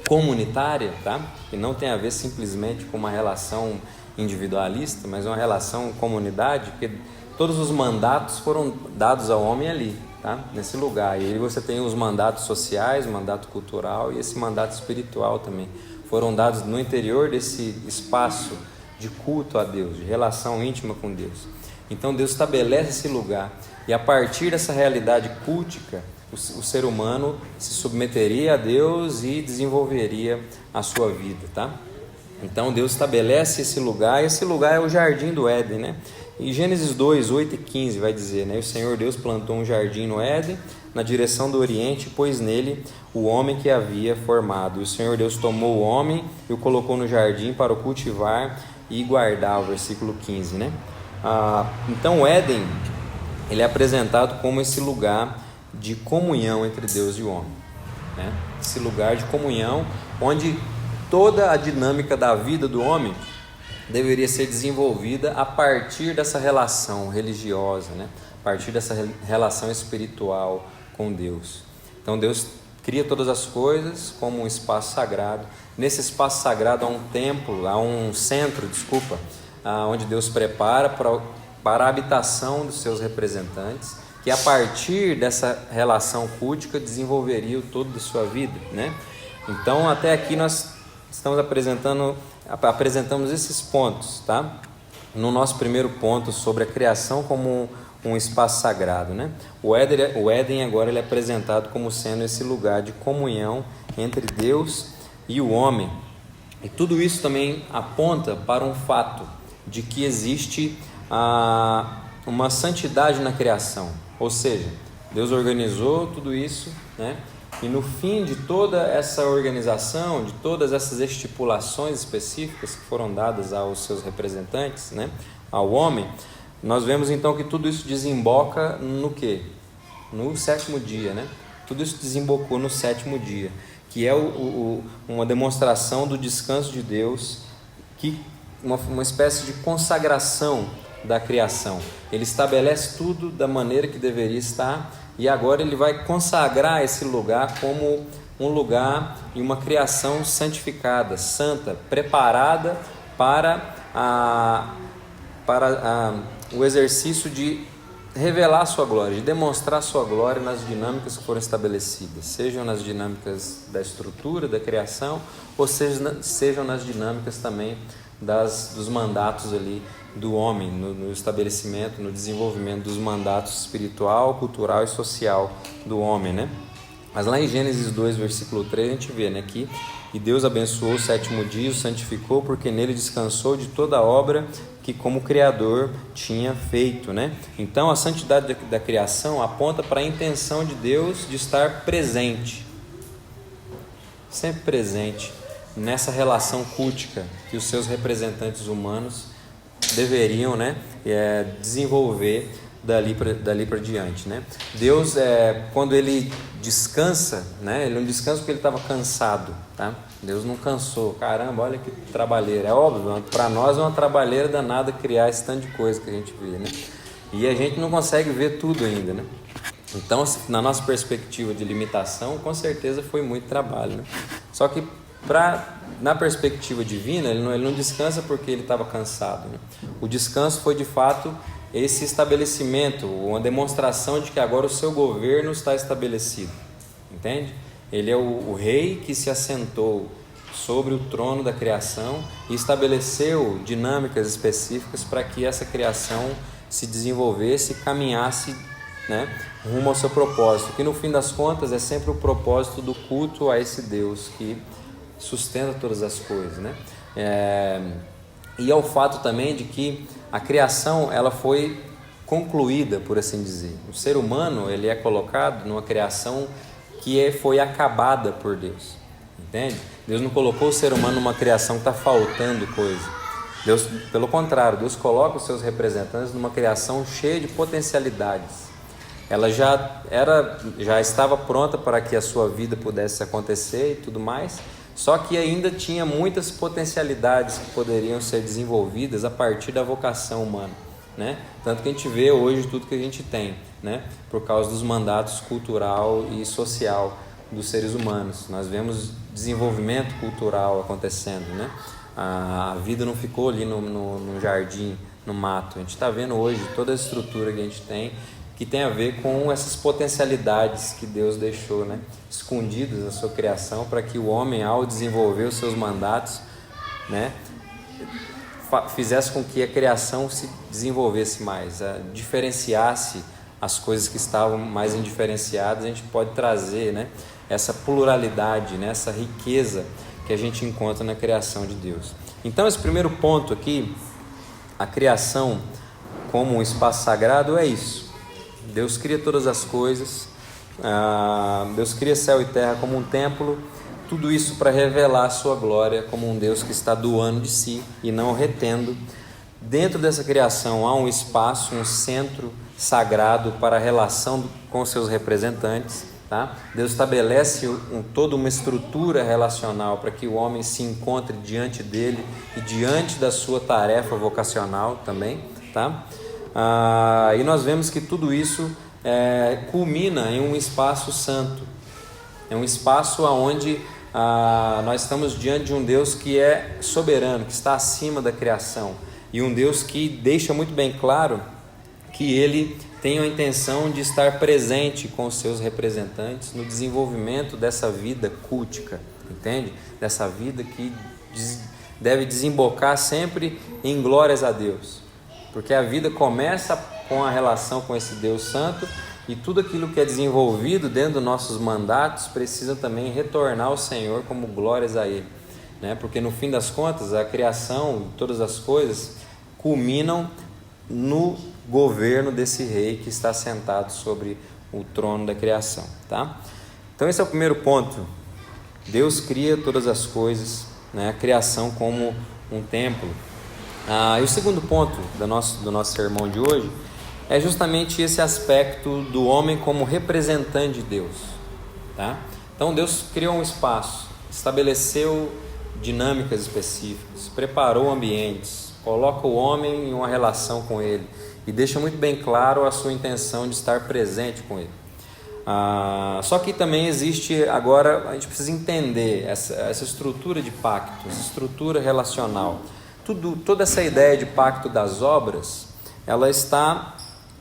comunitária, tá? Que não tem a ver simplesmente com uma relação individualista, mas uma relação comunidade, porque todos os mandatos foram dados ao homem ali, tá? Nesse lugar. E aí você tem os mandatos sociais, o mandato cultural e esse mandato espiritual também. Foram dados no interior desse espaço de culto a Deus, de relação íntima com Deus. Então Deus estabelece esse lugar e a partir dessa realidade cultica, o ser humano se submeteria a Deus e desenvolveria a sua vida, tá? Então Deus estabelece esse lugar, e esse lugar é o jardim do Éden, né? Em Gênesis 2, 8 e 15 vai dizer, né? O Senhor Deus plantou um jardim no Éden, na direção do Oriente, pôs nele o homem que havia formado. E o Senhor Deus tomou o homem e o colocou no jardim para o cultivar e guardar, o versículo 15, né? Então o Éden, ele é apresentado como esse lugar de comunhão entre Deus e o homem, né? Esse lugar de comunhão onde toda a dinâmica da vida do homem deveria ser desenvolvida a partir dessa relação religiosa, né? A partir dessa relação espiritual com Deus. Então Deus cria todas as coisas como um espaço sagrado. Nesse espaço sagrado há um templo, há um centro, onde Deus prepara para a habitação dos seus representantes, que a partir dessa relação cultica desenvolveria o todo de sua vida, né? Então até aqui nós estamos apresentamos esses pontos, tá? No nosso primeiro ponto sobre a criação como um espaço sagrado, né? O Éden agora ele é apresentado como sendo esse lugar de comunhão entre Deus e o homem. E tudo isso também aponta para um fato de que existe uma santidade na criação. Ou seja, Deus organizou tudo isso, né? E no fim de toda essa organização, de todas essas estipulações específicas que foram dadas aos seus representantes, né? Ao homem, nós vemos então que tudo isso desemboca no quê? No sétimo dia, né? Tudo isso desembocou no sétimo dia, que é uma demonstração do descanso de Deus, que uma espécie de consagração da criação. Ele estabelece tudo da maneira que deveria estar e agora ele vai consagrar esse lugar como um lugar e uma criação santificada, santa, preparada para o exercício de revelar a sua glória, de demonstrar a sua glória nas dinâmicas que foram estabelecidas, sejam nas dinâmicas da estrutura, da criação, ou sejam nas dinâmicas também dos mandatos ali do homem, no estabelecimento, no desenvolvimento dos mandatos espiritual, cultural e social do homem, né? Mas lá em Gênesis 2, versículo 3, a gente vê, né, que e Deus abençoou o sétimo dia, o santificou, porque nele descansou de toda a obra que como Criador tinha feito, né? Então a santidade da criação aponta para a intenção de Deus de estar presente, sempre presente, nessa relação cultica que os seus representantes humanos deveriam, né, desenvolver dali para diante, né? Deus, quando ele descansa, né, ele não descansa porque ele estava cansado, tá? Deus não cansou. Caramba, olha que trabalheira. É óbvio, para nós é uma trabalheira danada criar esse tanto de coisa que a gente vê, né? E a gente não consegue ver tudo ainda, né? Então, na nossa perspectiva de limitação, com certeza foi muito trabalho, né? Só que na perspectiva divina, ele não descansa porque ele estava cansado, né? O descanso foi de fato esse estabelecimento, uma demonstração de que agora o seu governo está estabelecido, entende? Ele é o rei que se assentou sobre o trono da criação e estabeleceu dinâmicas específicas para que essa criação se desenvolvesse e caminhasse, né, rumo ao seu propósito, que no fim das contas é sempre o propósito do culto a esse Deus que sustenta todas as coisas, né? E é o fato também de que a criação ela foi concluída, por assim dizer. O ser humano ele é colocado numa criação que foi acabada por Deus, entende? Deus não colocou o ser humano numa criação que está faltando coisa. Deus, pelo contrário, Deus coloca os seus representantes numa criação cheia de potencialidades. Ela já estava pronta para que a sua vida pudesse acontecer e tudo mais, só que ainda tinha muitas potencialidades que poderiam ser desenvolvidas a partir da vocação humana, né? Tanto que a gente vê hoje tudo que a gente tem, né? Por causa dos mandatos cultural e social dos seres humanos. Nós vemos desenvolvimento cultural acontecendo, né? A vida não ficou ali no jardim, no mato. A gente está vendo hoje toda a estrutura que a gente tem, que tem a ver com essas potencialidades que Deus deixou, né, escondidas na sua criação, para que o homem, ao desenvolver os seus mandatos, né, fizesse com que a criação se desenvolvesse mais, diferenciasse as coisas que estavam mais indiferenciadas. A gente pode trazer, né, essa pluralidade, né, essa riqueza que a gente encontra na criação de Deus. Então, esse primeiro ponto aqui, a criação como um espaço sagrado, é isso. Deus cria todas as coisas, Deus cria céu e terra como um templo, tudo isso para revelar a sua glória como um Deus que está doando de si e não retendo. Dentro dessa criação há um espaço, um centro sagrado para a relação com seus representantes, tá? Deus estabelece toda uma estrutura relacional para que o homem se encontre diante dele e diante da sua tarefa vocacional também, tá? E nós vemos que tudo isso culmina em um espaço santo, é um espaço onde nós estamos diante de um Deus que é soberano, que está acima da criação, e um Deus que deixa muito bem claro que Ele tem a intenção de estar presente com os seus representantes no desenvolvimento dessa vida cultica, entende? Dessa vida que deve desembocar sempre em glórias a Deus, porque a vida começa com a relação com esse Deus santo, e tudo aquilo que é desenvolvido dentro dos nossos mandatos precisa também retornar ao Senhor como glórias a Ele, né? Porque no fim das contas a criação, todas as coisas culminam no governo desse rei que está sentado sobre o trono da criação, tá? Então esse é o primeiro ponto. Deus cria todas as coisas, né? A criação como um templo. E o segundo ponto do nosso sermão de hoje é justamente esse aspecto do homem como representante de Deus, tá? Então Deus criou um espaço, estabeleceu dinâmicas específicas, preparou ambientes, coloca o homem em uma relação com Ele e deixa muito bem claro a sua intenção de estar presente com Ele. Só que também existe, agora a gente precisa entender essa estrutura de pacto, essa estrutura relacional. Toda essa ideia de pacto das obras, ela está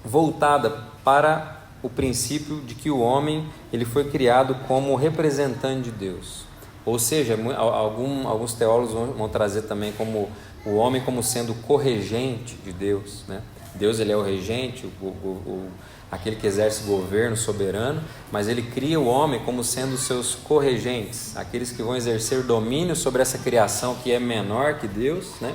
voltada para o princípio de que o homem ele foi criado como representante de Deus. Ou seja, alguns teólogos vão trazer também como o homem como sendo corregente de Deus, né? Deus ele é o regente, aquele que exerce governo soberano, mas ele cria o homem como sendo seus corregentes, aqueles que vão exercer domínio sobre essa criação que é menor que Deus, né?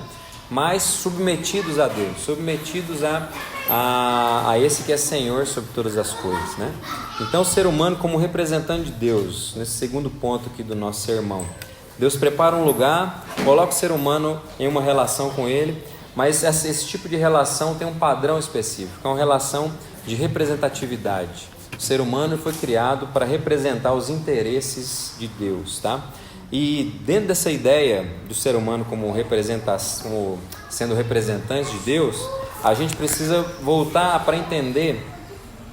Mas submetidos a Deus, submetidos a esse que é Senhor sobre todas as coisas, né? Então o ser humano como representante de Deus, nesse segundo ponto aqui do nosso sermão, Deus prepara um lugar, coloca o ser humano em uma relação com Ele, mas esse tipo de relação tem um padrão específico, é uma relação de representatividade. O ser humano foi criado para representar os interesses de Deus, tá? E dentro dessa ideia do ser humano como sendo representante de Deus, a gente precisa voltar para entender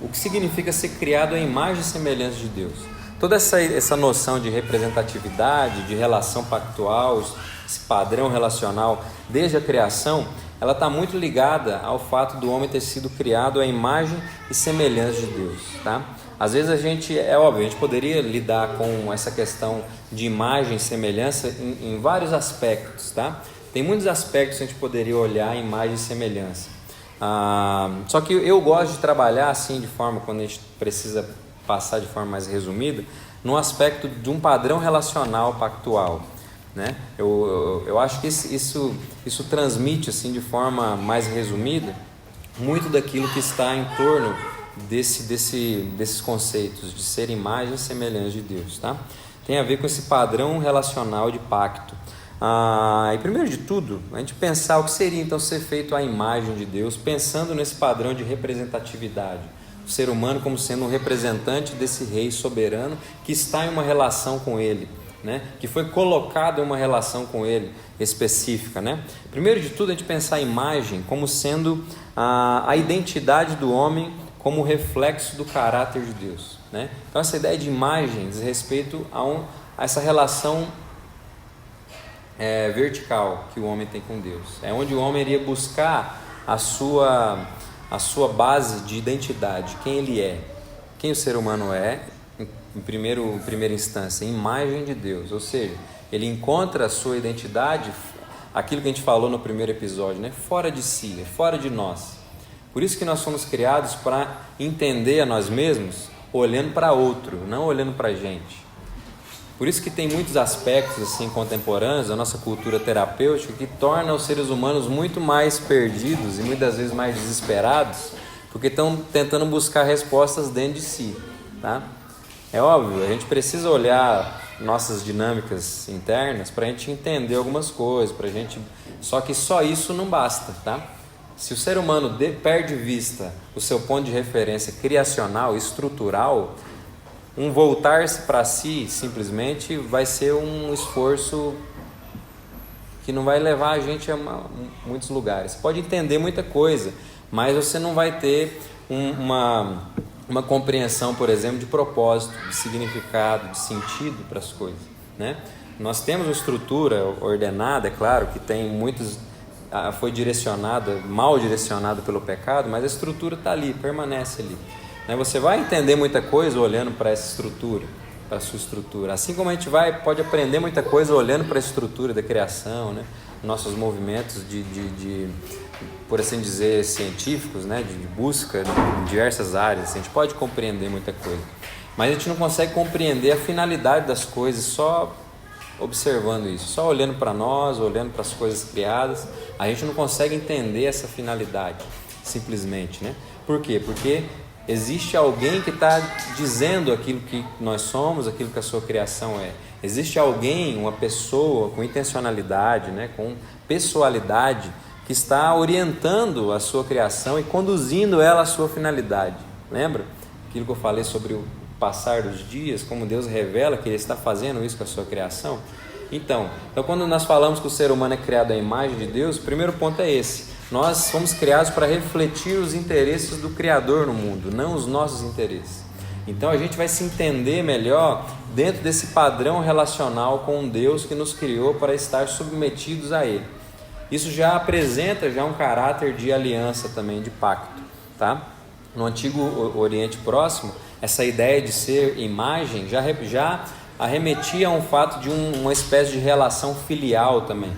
o que significa ser criado à imagem e semelhança de Deus. Toda essa noção de representatividade, de relação pactual, esse padrão relacional desde a criação, ela está muito ligada ao fato do homem ter sido criado à imagem e semelhança de Deus, tá? Às vezes a gente poderia lidar com essa questão de imagem e semelhança em vários aspectos, tá? Tem muitos aspectos que a gente poderia olhar em imagem e semelhança. Só que eu gosto de trabalhar assim, de forma, quando a gente precisa passar de forma mais resumida, no aspecto de um padrão relacional pactual, né? Eu acho que isso transmite assim, de forma mais resumida muito daquilo que está em torno desses conceitos de ser imagem e semelhança de Deus, tá? Tem a ver com esse padrão relacional de pacto. E primeiro de tudo, a gente pensar o que seria então ser feito à imagem de Deus, pensando nesse padrão de representatividade, o ser humano como sendo um representante desse rei soberano que está em uma relação com Ele, né, que foi colocado em uma relação com Ele específica, né? Primeiro de tudo, a gente pensar a imagem como sendo a identidade do homem como reflexo do caráter de Deus, né? Então essa ideia de imagem diz respeito a essa relação vertical que o homem tem com Deus. É onde o homem iria buscar a sua base de identidade, quem ele é, quem o ser humano é, em primeira instância, imagem de Deus. Ou seja, ele encontra a sua identidade, aquilo que a gente falou no primeiro episódio, né? Fora de si, fora de nós. Por isso que nós somos criados para entender a nós mesmos olhando para outro, não olhando para a gente. Por isso que tem muitos aspectos assim, contemporâneos da nossa cultura terapêutica que tornam os seres humanos muito mais perdidos e muitas vezes mais desesperados, porque estão tentando buscar respostas dentro de si, tá? É óbvio, a gente precisa olhar nossas dinâmicas internas para a gente entender algumas coisas, só que só isso não basta, tá? Se o ser humano perde de vista o seu ponto de referência criacional, estrutural, um voltar-se para si simplesmente vai ser um esforço que não vai levar a gente a muitos lugares. Você pode entender muita coisa, mas você não vai ter uma compreensão, por exemplo, de propósito, de significado, de sentido para as coisas, né? Nós temos uma estrutura ordenada, é claro, que tem foi mal direcionada pelo pecado, mas a estrutura está ali, permanece ali. Você vai entender muita coisa olhando para essa estrutura, para a sua estrutura. Assim como a gente pode aprender muita coisa olhando para a estrutura da criação, né? Nossos movimentos por assim dizer, científicos, né? De busca em diversas áreas. A gente pode compreender muita coisa, mas a gente não consegue compreender a finalidade das coisas só observando isso, só olhando para nós, olhando para as coisas criadas. A gente não consegue entender essa finalidade, simplesmente, né? Por quê? Porque existe alguém que está dizendo aquilo que nós somos, aquilo que a sua criação é. Existe alguém, uma pessoa com intencionalidade, né, com pessoalidade, que está orientando a sua criação e conduzindo ela à sua finalidade. Lembra aquilo que eu falei sobre o passar dos dias, como Deus revela que Ele está fazendo isso com a sua criação? Então quando nós falamos que o ser humano é criado à imagem de Deus, o primeiro ponto é esse. Nós fomos criados para refletir os interesses do Criador no mundo, não os nossos interesses. Então a gente vai se entender melhor dentro desse padrão relacional com Deus que nos criou para estar submetidos a Ele. Isso já apresenta um caráter de aliança também, de pacto, tá? No Antigo Oriente Próximo, essa ideia de ser imagem já arremetia a um fato de uma espécie de relação filial também,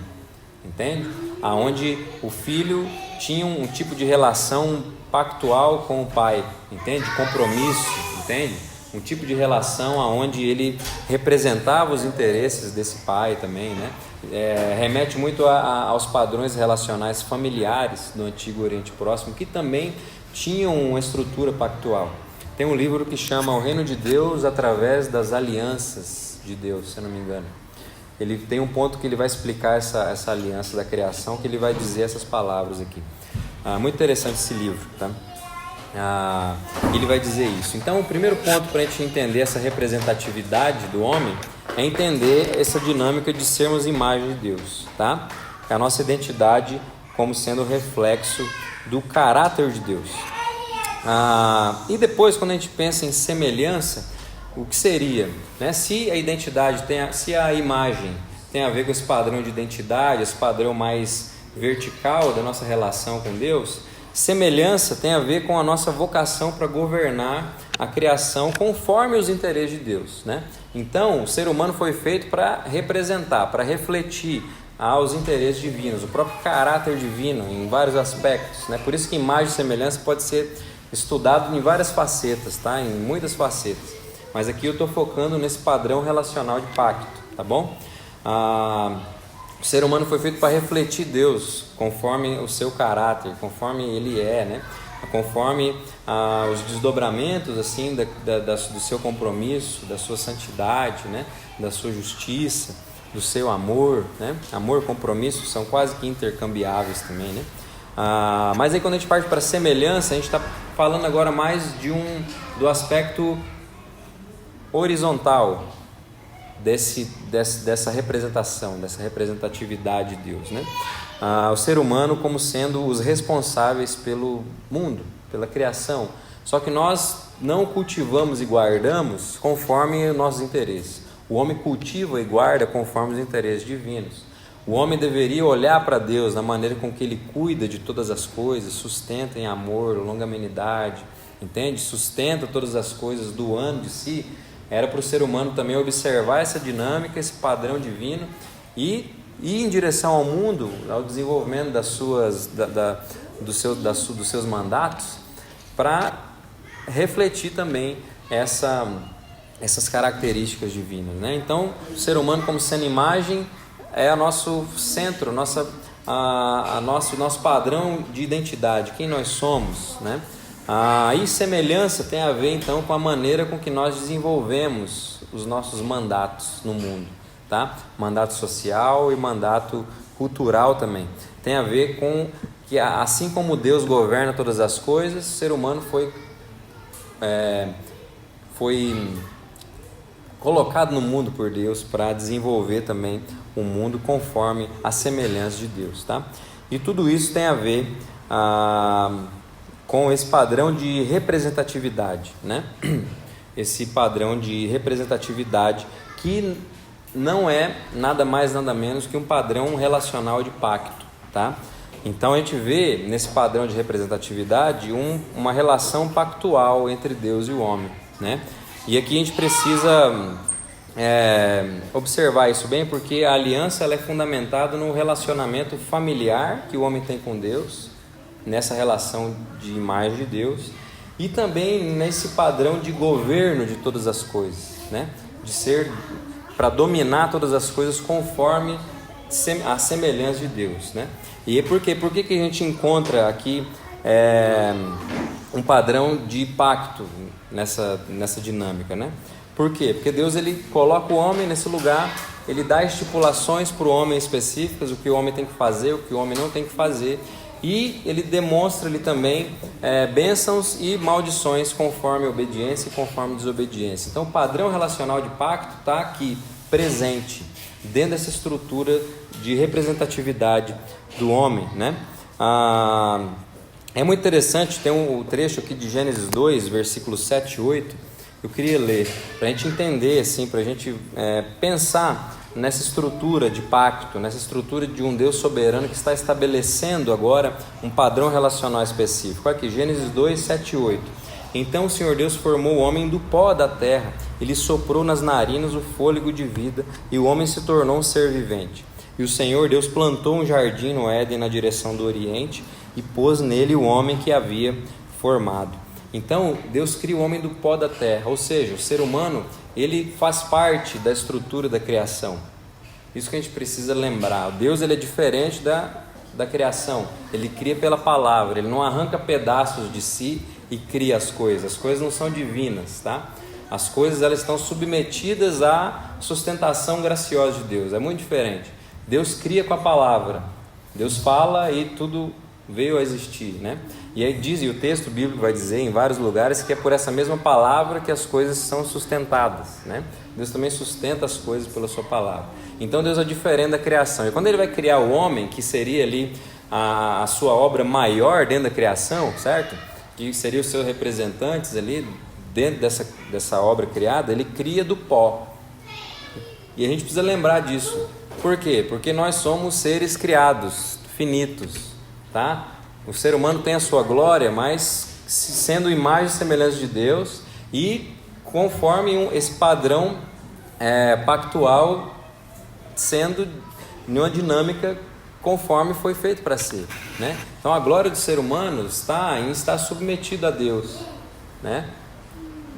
entende? Aonde o filho tinha um tipo de relação pactual com o pai, entende? Compromisso, entende? Um tipo de relação aonde ele representava os interesses desse pai também, né? Remete muito aos padrões relacionais familiares do Antigo Oriente Próximo, que também tinham uma estrutura pactual. Tem um livro que chama O Reino de Deus através das alianças de Deus, se eu não me engano. Ele tem um ponto que ele vai explicar essa aliança da criação, que ele vai dizer essas palavras aqui. Muito interessante esse livro, tá? Ele vai dizer isso. Então, o primeiro ponto para a gente entender essa representatividade do homem é entender essa dinâmica de sermos imagem de Deus, tá? A nossa identidade como sendo reflexo do caráter de Deus. E depois, quando a gente pensa em semelhança, o que seria, né? Se a identidade se a imagem tem a ver com esse padrão de identidade, esse padrão mais vertical da nossa relação com Deus, semelhança tem a ver com a nossa vocação para governar a criação conforme os interesses de Deus, né? Então, o ser humano foi feito para representar, para refletir aos interesses divinos, o próprio caráter divino em vários aspectos, né? Por isso que imagem e semelhança pode ser estudado em várias facetas, tá? Em muitas facetas. Mas aqui eu estou focando nesse padrão relacional de pacto, tá bom? O ser humano foi feito para refletir Deus conforme o seu caráter, conforme Ele é, né? Conforme os desdobramentos assim, do seu compromisso, da sua santidade, né? Da sua justiça, do seu amor, né? Amor e compromisso são quase que intercambiáveis também, né? Mas aí quando a gente parte para a semelhança, a gente está falando agora mais do aspecto horizontal dessa representação, dessa representatividade de Deus, né? O ser humano como sendo os responsáveis pelo mundo, pela criação. Só que nós não cultivamos e guardamos conforme os nossos interesses. O homem cultiva e guarda conforme os interesses divinos. O homem deveria olhar para Deus na maneira com que Ele cuida de todas as coisas, sustenta em amor, longanimidade, entende? Sustenta todas as coisas, doando de si. Era para o ser humano também observar essa dinâmica, esse padrão divino e ir em direção ao mundo, ao desenvolvimento dos seus mandatos, para refletir também essas características divinas, né? Então, o ser humano como sendo imagem é o nosso centro, nosso padrão de identidade, quem nós somos, né? E semelhança tem a ver então com a maneira com que nós desenvolvemos os nossos mandatos no mundo, tá? Mandato social e mandato cultural também. Tem a ver com que assim como Deus governa todas as coisas, o ser humano foi colocado no mundo por Deus para desenvolver também o mundo conforme a semelhança de Deus, tá? E tudo isso tem a ver com esse padrão de representatividade, né? Esse padrão de representatividade que não é nada mais, nada menos que um padrão relacional de pacto, tá? Então a gente vê nesse padrão de representatividade uma relação pactual entre Deus e o homem, né? E aqui a gente precisa observar isso bem, porque a aliança ela é fundamentada no relacionamento familiar que o homem tem com Deus, nessa relação de imagem de Deus, e também nesse padrão de governo de todas as coisas, né? De ser para dominar todas as coisas conforme a semelhança de Deus, né? E por quê? Por que a gente encontra aqui um padrão de pacto nessa dinâmica, né? Por quê? Porque Deus ele coloca o homem nesse lugar, ele dá estipulações para o homem específicas, o que o homem tem que fazer, o que o homem não tem que fazer, e ele demonstra ali também bênçãos e maldições conforme obediência e conforme desobediência. Então o padrão relacional de pacto está aqui, presente, dentro dessa estrutura de representatividade do homem, né? É muito interessante, tem um trecho aqui de Gênesis 2, versículos 7 e 8, eu queria ler, para a gente entender, assim, para a gente pensar nessa estrutura de pacto, nessa estrutura de um Deus soberano que está estabelecendo agora um padrão relacional específico. Aqui, Gênesis 2, 7 e 8. Então o Senhor Deus formou o homem do pó da terra, ele soprou nas narinas o fôlego de vida, e o homem se tornou um ser vivente. E o Senhor Deus plantou um jardim no Éden na direção do Oriente, e pôs nele o homem que havia formado. Então Deus cria o homem do pó da terra, ou seja, o ser humano ele faz parte da estrutura da criação. Isso que a gente precisa lembrar. Deus ele é diferente da criação, ele cria pela palavra, ele não arranca pedaços de si e cria as coisas não são divinas, tá? As coisas elas estão submetidas à sustentação graciosa de Deus, é muito diferente. Deus cria com a palavra, Deus fala e tudo veio a existir, né? E aí diz, e o texto bíblico vai dizer em vários lugares que é por essa mesma palavra que as coisas são sustentadas, né? Deus também sustenta as coisas pela sua palavra. Então Deus é diferente da criação. E quando ele vai criar o homem, que seria ali a sua obra maior dentro da criação, certo? Que seria os seus representantes ali dentro dessa obra criada, ele cria do pó. E a gente precisa lembrar disso. Por quê? Porque nós somos seres criados, finitos, tá? O ser humano tem a sua glória, mas sendo imagem e semelhança de Deus e conforme esse padrão pactual, sendo numa dinâmica conforme foi feito para ser, né? Então a glória do ser humano está em estar submetido a Deus, né?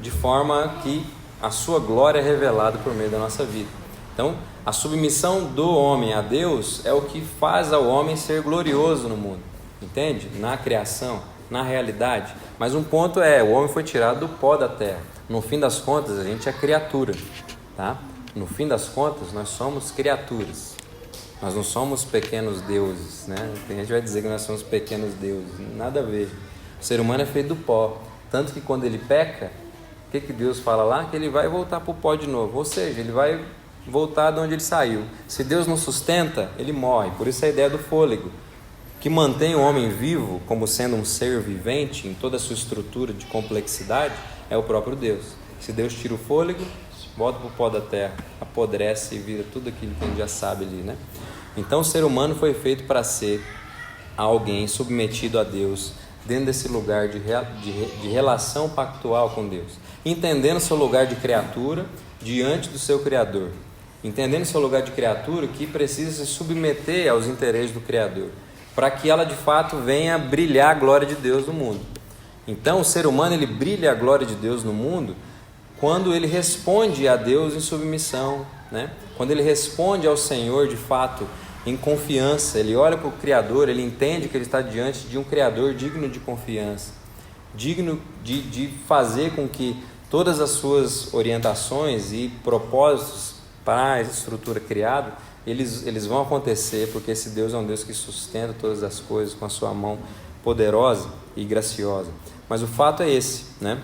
De forma que a sua glória é revelada por meio da nossa vida. Então a submissão do homem a Deus é o que faz ao homem ser glorioso no mundo, entende? Na criação, na realidade. Mas um ponto o homem foi tirado do pó da terra. No fim das contas, a gente é criatura, tá? No fim das contas, nós somos criaturas. Nós não somos pequenos deuses, né? Tem gente que vai dizer que nós somos pequenos deuses. Nada a ver. O ser humano é feito do pó. Tanto que quando ele peca, o que Deus fala lá? Que ele vai voltar para o pó de novo. Ou seja, ele vai voltar de onde ele saiu. Se Deus não sustenta, ele morre. Por isso a ideia do fôlego, que mantém o homem vivo como sendo um ser vivente em toda a sua estrutura de complexidade, é o próprio Deus. Se Deus tira o fôlego, volta para o pó da terra, apodrece e vira tudo aquilo que a gente já sabe ali, né? Então o ser humano foi feito para ser alguém submetido a Deus, dentro desse lugar de relação pactual com Deus, entendendo seu lugar de criatura diante do seu Criador, entendendo seu lugar de criatura que precisa se submeter aos interesses do Criador, para que ela de fato venha brilhar a glória de Deus no mundo. Então o ser humano ele brilha a glória de Deus no mundo quando ele responde a Deus em submissão, né? Quando ele responde ao Senhor de fato em confiança, ele olha para o Criador, ele entende que ele está diante de um Criador digno de confiança, digno de fazer com que todas as suas orientações e propósitos para a estrutura criada, eles vão acontecer, porque esse Deus é um Deus que sustenta todas as coisas com a sua mão poderosa e graciosa. Mas o fato é esse, né?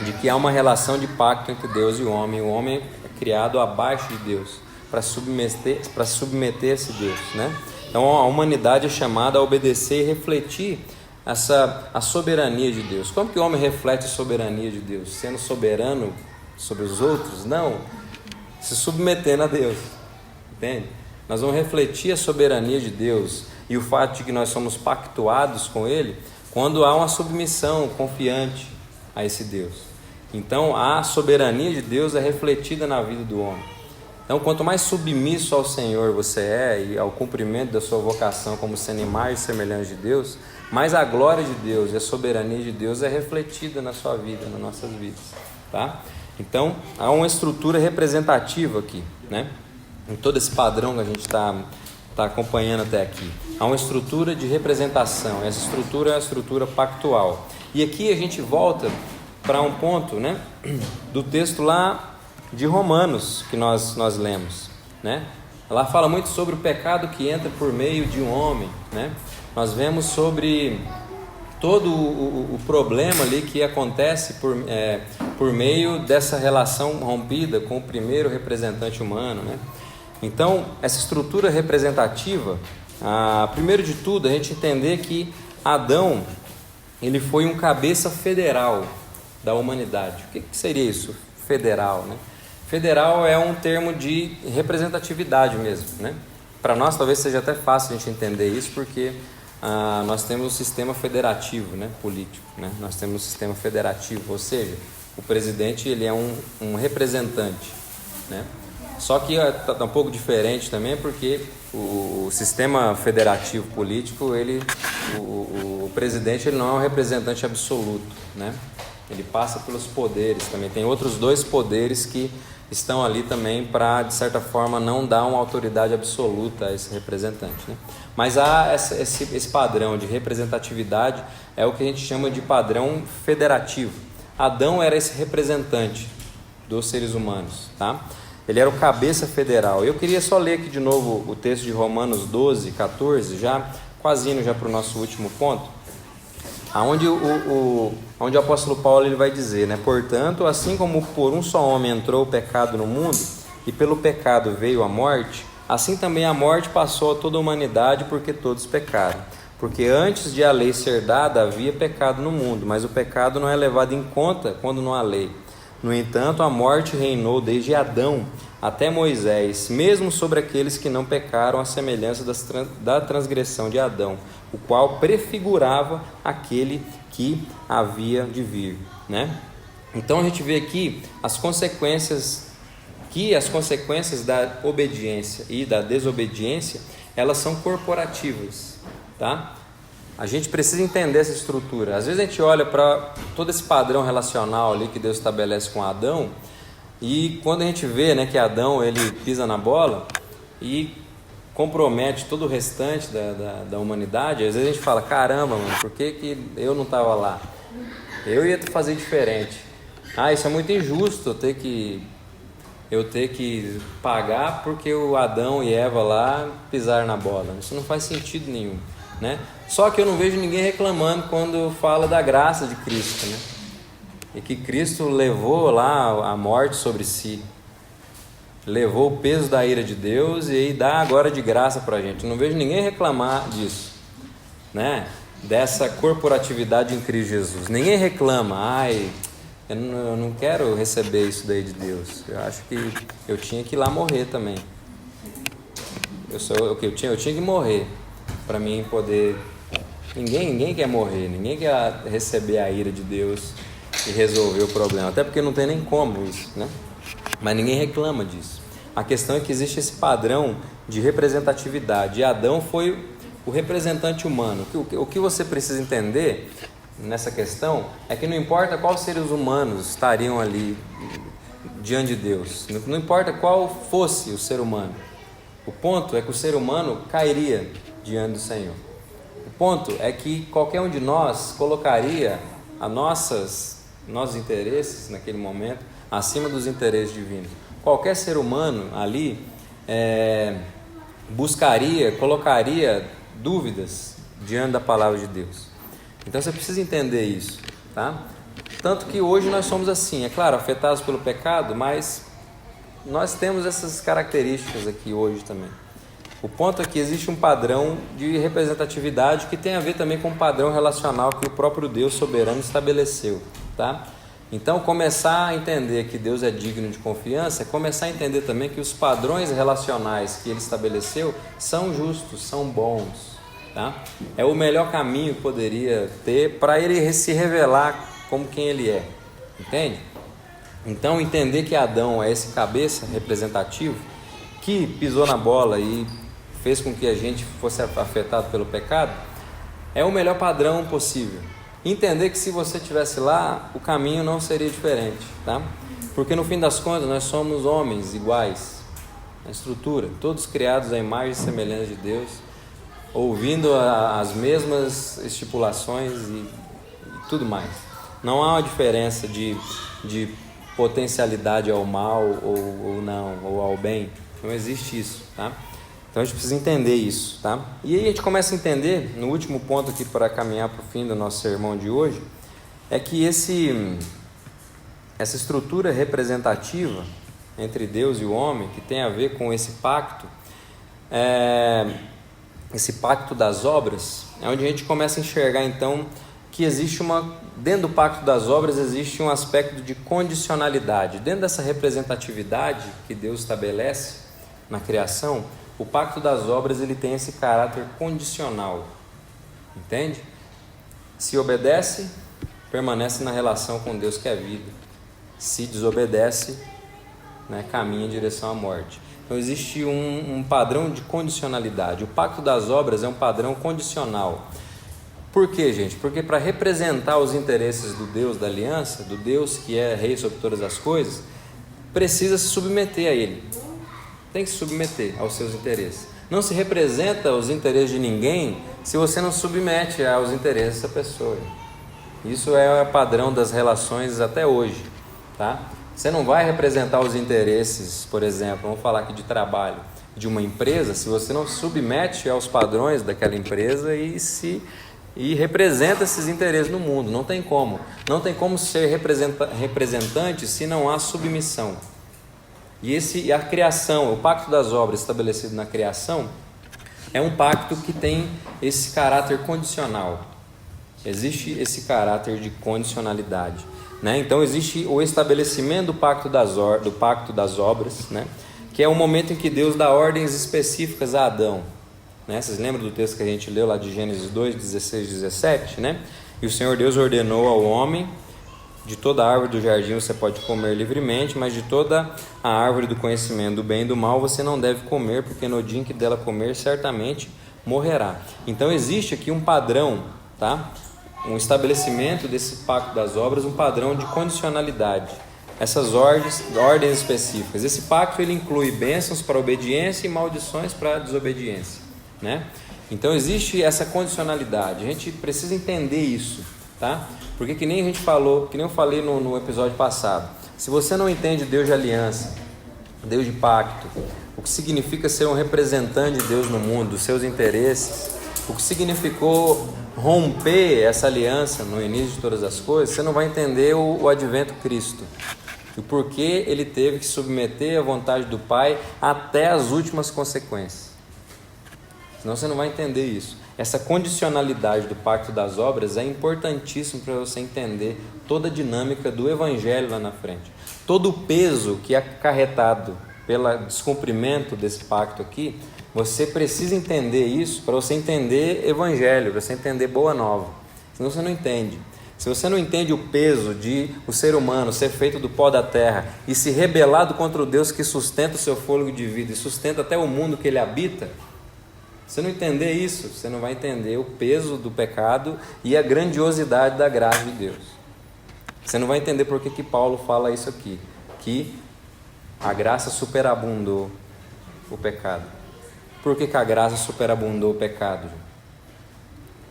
De que há uma relação de pacto entre Deus e o homem é criado abaixo de Deus, para submeter-se a Deus, né? Então a humanidade é chamada a obedecer e refletir a soberania de Deus. Como que o homem reflete a soberania de Deus? Sendo soberano sobre os outros? Não, se submetendo a Deus, entende? Nós vamos refletir a soberania de Deus e o fato de que nós somos pactuados com Ele quando há uma submissão confiante a esse Deus. Então a soberania de Deus é refletida na vida do homem. Então, quanto mais submisso ao Senhor você é e ao cumprimento da sua vocação como sendo imagem e semelhança de Deus, mais a glória de Deus e a soberania de Deus é refletida na sua vida, nas nossas vidas, tá? Então, há uma estrutura representativa aqui, né? Em todo esse padrão que a gente está acompanhando até aqui. Há uma estrutura de representação, essa estrutura é a estrutura pactual. E aqui a gente volta para um ponto, né, do texto lá de Romanos que nós lemos, né? Lá fala muito sobre o pecado que entra por meio de um homem, né? Nós vemos sobre todo o problema ali que acontece por meio dessa relação rompida com o primeiro representante humano, né? Então essa estrutura representativa, primeiro de tudo a gente entender que Adão ele foi um cabeça federal da humanidade. O que seria isso? Federal, né? Federal é um termo de representatividade mesmo, né? Para nós talvez seja até fácil a gente entender isso, porque nós temos um sistema federativo, né? Político, né? Nós temos um sistema federativo, ou seja, o presidente ele é um representante, né? Só que está um pouco diferente também, porque o sistema federativo político, o presidente ele não é um representante absoluto, né? Ele passa pelos poderes também, tem outros dois poderes que estão ali também para, de certa forma, não dar uma autoridade absoluta a esse representante, né? Mas há esse padrão de representatividade, é o que a gente chama de padrão federativo. Adão era esse representante dos seres humanos, tá? Ele era o cabeça federal. Eu queria só ler aqui de novo o texto de Romanos 12, 14, já quase indo já para o nosso último ponto, onde o apóstolo Paulo ele vai dizer, né? Portanto, assim como por um só homem entrou o pecado no mundo, e pelo pecado veio a morte, assim também a morte passou a toda a humanidade, porque todos pecaram. Porque antes de a lei ser dada, havia pecado no mundo, mas o pecado não é levado em conta quando não há lei. No entanto, a morte reinou desde Adão até Moisés, mesmo sobre aqueles que não pecaram, à semelhança da transgressão de Adão, o qual prefigurava aquele que havia de vir, né? Então a gente vê aqui as consequências da obediência e da desobediência, elas são corporativas, tá? A gente precisa entender essa estrutura. Às vezes a gente olha para todo esse padrão relacional ali que Deus estabelece com Adão, e quando a gente vê, né, que Adão ele pisa na bola e compromete todo o restante da humanidade, às vezes a gente fala, caramba, mano, por que eu não estava lá? Eu ia fazer diferente. Isso é muito injusto eu ter que pagar porque o Adão e Eva lá pisaram na bola. Isso não faz sentido nenhum, né? Só que eu não vejo ninguém reclamando quando fala da graça de Cristo, né? E que Cristo levou lá a morte sobre si, levou o peso da ira de Deus e aí dá agora de graça para a gente. Não vejo ninguém reclamar disso, né? Dessa corporatividade em Cristo Jesus. Ninguém reclama, eu não quero receber isso daí de Deus. Eu acho que eu tinha que ir lá morrer também. Eu tinha que morrer para mim poder. Ninguém quer morrer, ninguém quer receber a ira de Deus e resolver o problema, até porque não tem nem como isso, né? Mas ninguém reclama disso. A questão é que existe esse padrão de representatividade, e Adão foi o representante humano. O que você precisa entender nessa questão é que não importa quais seres humanos estariam ali diante de Deus, não importa qual fosse o ser humano, o ponto é que o ser humano cairia diante do Senhor. O ponto é que qualquer um de nós colocaria nossos interesses naquele momento acima dos interesses divinos. Qualquer ser humano ali colocaria dúvidas diante da palavra de Deus. Então você precisa entender isso, tá? Tanto que hoje nós somos assim, é claro, afetados pelo pecado, mas nós temos essas características aqui hoje também. O ponto é que existe um padrão de representatividade que tem a ver também com o padrão relacional que o próprio Deus soberano estabeleceu, tá? Então, começar a entender que Deus é digno de confiança é começar a entender também que os padrões relacionais que Ele estabeleceu são justos, são bons, tá? É o melhor caminho que poderia ter para Ele se revelar como quem Ele é, entende? Então, entender que Adão é esse cabeça representativo que pisou na bola e fez com que a gente fosse afetado pelo pecado, é o melhor padrão possível. Entender que se você estivesse lá, o caminho não seria diferente, tá? Porque no fim das contas nós somos homens iguais, na estrutura, todos criados à imagem e semelhança de Deus, ouvindo as mesmas estipulações e tudo mais. Não há uma diferença de potencialidade ao mal ou não, ou ao bem. Não existe isso, tá? Então a gente precisa entender isso, tá? E aí a gente começa a entender, no último ponto aqui para caminhar para o fim do nosso sermão de hoje, é que essa estrutura representativa entre Deus e o homem, que tem a ver com esse pacto das obras, é onde a gente começa a enxergar então que existe dentro do pacto das obras existe um aspecto de condicionalidade. Dentro dessa representatividade que Deus estabelece na criação, o pacto das obras ele tem esse caráter condicional, entende? Se obedece, permanece na relação com Deus que é vida. Se desobedece, caminha em direção à morte. Então existe um padrão de condicionalidade. O pacto das obras é um padrão condicional. Por quê, gente? Porque para representar os interesses do Deus da aliança, do Deus que é rei sobre todas as coisas, precisa se submeter a Ele. Tem que se submeter aos seus interesses. Não se representa os interesses de ninguém se você não submete aos interesses dessa pessoa. Isso é o padrão das relações até hoje, tá? Você não vai representar os interesses, por exemplo, vamos falar aqui de trabalho, de uma empresa, se você não se submete aos padrões daquela empresa e representa esses interesses no mundo. Não tem como. Não tem como ser representante se não há submissão. E a criação, o pacto das obras estabelecido na criação, é um pacto que tem esse caráter condicional. Existe esse caráter de condicionalidade, né? Então existe o estabelecimento do pacto das obras, né? Que é o momento em que Deus dá ordens específicas a Adão, né? Vocês lembram do texto que a gente leu lá de Gênesis 2, 16 e 17, né? E o Senhor Deus ordenou ao homem: de toda a árvore do jardim você pode comer livremente, mas de toda a árvore do conhecimento do bem e do mal você não deve comer, porque no dia em que dela comer certamente morrerá. Então existe aqui um padrão, tá? Um estabelecimento desse pacto das obras, um padrão de condicionalidade. Essas ordens específicas. Esse pacto ele inclui bênçãos para obediência e maldições para desobediência, né? Então existe essa condicionalidade. A gente precisa entender isso, tá? Porque que nem a gente falou, que nem eu falei no episódio passado, se você não entende Deus de aliança, Deus de pacto, o que significa ser um representante de Deus no mundo, dos seus interesses, o que significou romper essa aliança no início de todas as coisas, você não vai entender o advento Cristo. e o porquê ele teve que submeter à vontade do Pai até as últimas consequências. Senão você não vai entender isso. Essa condicionalidade do pacto das obras é importantíssimo para você entender toda a dinâmica do Evangelho lá na frente. Todo o peso que é acarretado pelo descumprimento desse pacto aqui, você precisa entender isso para você entender Evangelho, para você entender Boa Nova. Senão você não entende. Se você não entende o peso de o ser humano ser feito do pó da terra e se rebelado contra o Deus que sustenta o seu fôlego de vida e sustenta até o mundo que ele habita, se você não entender isso, você não vai entender o peso do pecado e a grandiosidade da graça de Deus. Você não vai entender por que Paulo fala isso aqui, que a graça superabundou o pecado. Por que a graça superabundou o pecado?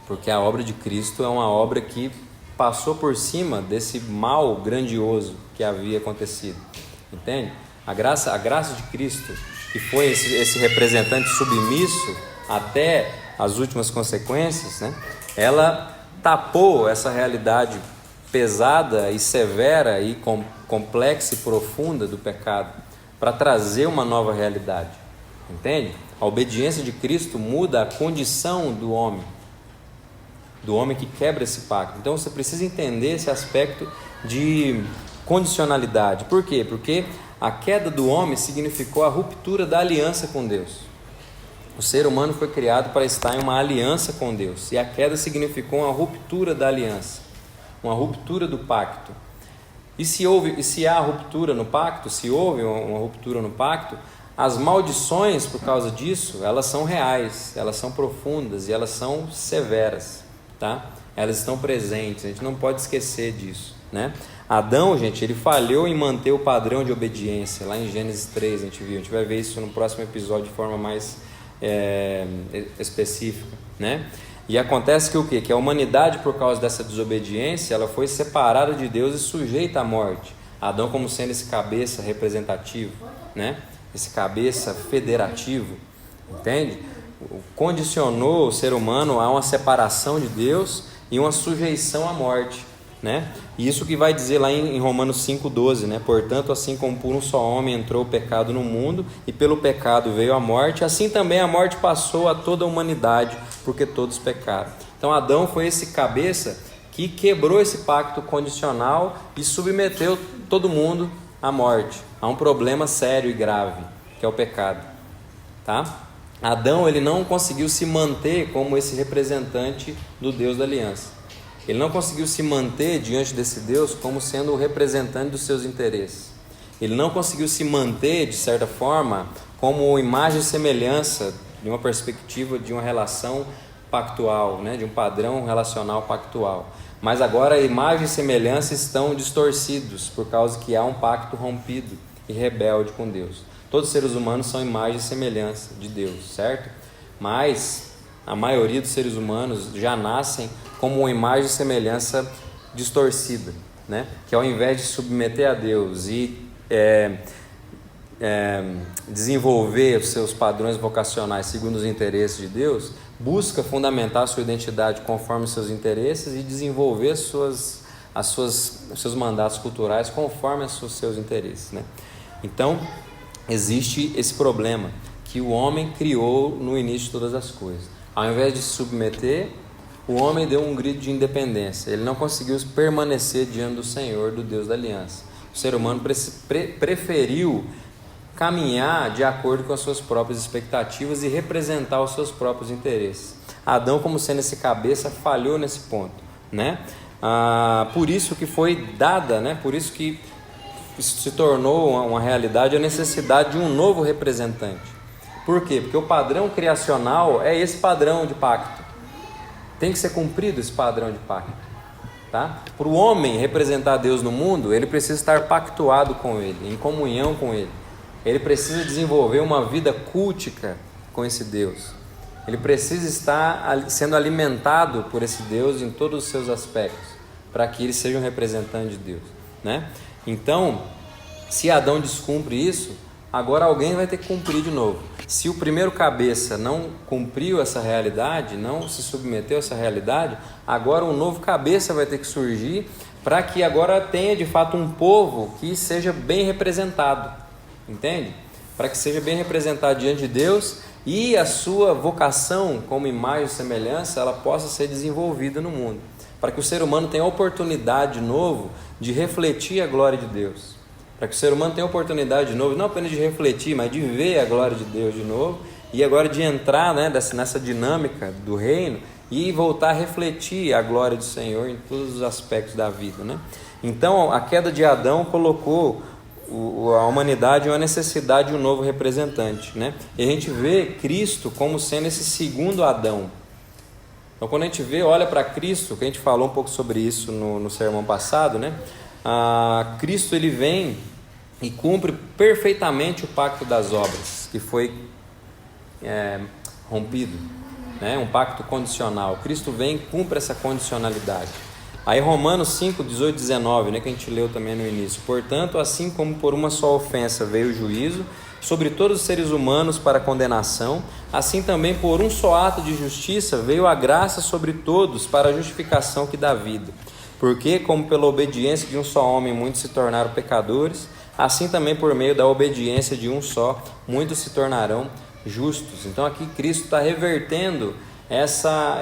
Porque a obra de Cristo é uma obra que passou por cima desse mal grandioso que havia acontecido. Entende? A graça de Cristo, que foi esse representante submisso até as últimas consequências, né? Ela tapou essa realidade pesada e severa e complexa e profunda do pecado para trazer uma nova realidade. Entende? A obediência de Cristo muda a condição do homem que quebra esse pacto. Então você precisa entender esse aspecto de condicionalidade. Por quê? Porque a queda do homem significou a ruptura da aliança com Deus. O ser humano foi criado para estar em uma aliança com Deus, e a queda significou uma ruptura da aliança, uma ruptura do pacto. E se há ruptura no pacto, se houve uma ruptura no pacto, as maldições por causa disso, elas são reais, elas são profundas e elas são severas, tá? Elas estão presentes, a gente não pode esquecer disso, né? Adão, gente, ele falhou em manter o padrão de obediência, lá em Gênesis 3 a gente vai ver isso no próximo episódio de forma mais específica, né? E acontece que o quê? Que a humanidade, por causa dessa desobediência, ela foi separada de Deus e sujeita à morte. Adão como sendo esse cabeça representativo, né? Esse cabeça federativo, entende? Condicionou o ser humano a uma separação de Deus e uma sujeição à morte, né? E isso que vai dizer lá em Romanos 5,12, né? Portanto, assim como por um só homem entrou o pecado no mundo, e pelo pecado veio a morte, assim também a morte passou a toda a humanidade, porque todos pecaram. Então Adão foi esse cabeça que quebrou esse pacto condicional e submeteu todo mundo à morte, a um problema sério e grave, que é o pecado, tá? Adão, ele não conseguiu se manter como esse representante do Deus da aliança. Ele não conseguiu se manter diante desse Deus como sendo o representante dos seus interesses. Ele não conseguiu se manter, de certa forma, como imagem e semelhança de uma perspectiva de uma relação pactual, né? De um padrão relacional pactual. Mas agora a imagem e semelhança estão distorcidos por causa que há um pacto rompido e rebelde com Deus. Todos os seres humanos são imagem e semelhança de Deus, certo? Mas a maioria dos seres humanos já nascem como uma imagem e semelhança distorcida, né? Que ao invés de submeter a Deus e desenvolver os seus padrões vocacionais segundo os interesses de Deus, busca fundamentar a sua identidade conforme os seus interesses e desenvolver os seus mandatos culturais conforme os seus interesses, né? Então, existe esse problema que o homem criou no início de todas as coisas. Ao invés de se submeter, o homem deu um grito de independência. Ele não conseguiu permanecer diante do Senhor, do Deus da aliança. O ser humano preferiu caminhar de acordo com as suas próprias expectativas e representar os seus próprios interesses. Adão, como sendo esse cabeça, falhou nesse ponto, né? Por isso que foi dada, né? Por isso que se tornou uma realidade a necessidade de um novo representante. Por quê? Porque o padrão criacional é esse padrão de pacto. Tem que ser cumprido esse padrão de pacto, tá? Para o homem representar Deus no mundo, ele precisa estar pactuado com Ele, em comunhão com Ele. Ele precisa desenvolver uma vida cultica com esse Deus. Ele precisa estar sendo alimentado por esse Deus em todos os seus aspectos, para que ele seja um representante de Deus, né? Então, se Adão descumpre isso, agora alguém vai ter que cumprir de novo. Se o primeiro cabeça não cumpriu essa realidade, não se submeteu a essa realidade, agora um novo cabeça vai ter que surgir para que agora tenha de fato um povo que seja bem representado, entende? Para que seja bem representado diante de Deus e a sua vocação como imagem e semelhança, ela possa ser desenvolvida no mundo, para que o ser humano tenha a oportunidade de novo de refletir a glória de Deus, para que o ser humano tenha a oportunidade de novo, não apenas de refletir, mas de ver a glória de Deus de novo, e agora de entrar, né, nessa dinâmica do reino e voltar a refletir a glória do Senhor em todos os aspectos da vida, né? Então a queda de Adão colocou a humanidade em uma necessidade de um novo representante, né? E a gente vê Cristo como sendo esse segundo Adão. Então quando a gente olha para Cristo, que a gente falou um pouco sobre isso no sermão passado, né? Cristo ele vem e cumpre perfeitamente o pacto das obras que foi rompido, né? Um pacto condicional. Cristo vem e cumpre essa condicionalidade. Aí Romanos 5, 18, 19, né, que a gente leu também no início. Portanto, assim como por uma só ofensa veio o juízo sobre todos os seres humanos para condenação, assim também por um só ato de justiça veio a graça sobre todos para a justificação que dá vida. Porque, como pela obediência de um só homem muitos se tornaram pecadores, assim também por meio da obediência de um só muitos se tornarão justos. Então aqui Cristo está revertendo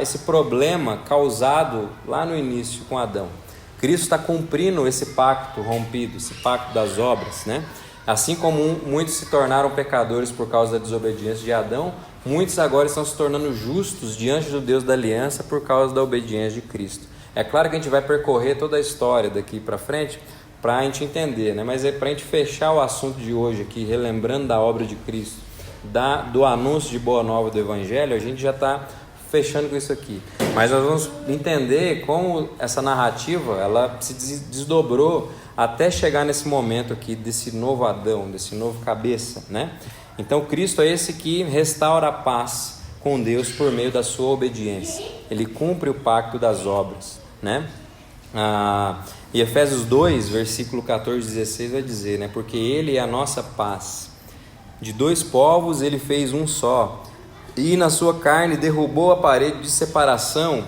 esse problema causado lá no início com Adão. Cristo está cumprindo esse pacto rompido, esse pacto das obras, né? Assim como muitos se tornaram pecadores por causa da desobediência de Adão, muitos agora estão se tornando justos diante do Deus da aliança por causa da obediência de Cristo. É claro que a gente vai percorrer toda a história daqui para frente para a gente entender, né? Mas para a gente fechar o assunto de hoje aqui, relembrando da obra de Cristo, do anúncio de boa nova do Evangelho, a gente já está fechando com isso aqui. Mas nós vamos entender como essa narrativa ela se desdobrou até chegar nesse momento aqui desse novo Adão, desse novo cabeça, né? Então Cristo é esse que restaura a paz com Deus por meio da sua obediência. Ele cumpre o pacto das obras, né? E Efésios 2, versículo 14 e 16 vai dizer, né? Porque Ele é a nossa paz. De dois povos Ele fez um só, e na sua carne derrubou a parede de separação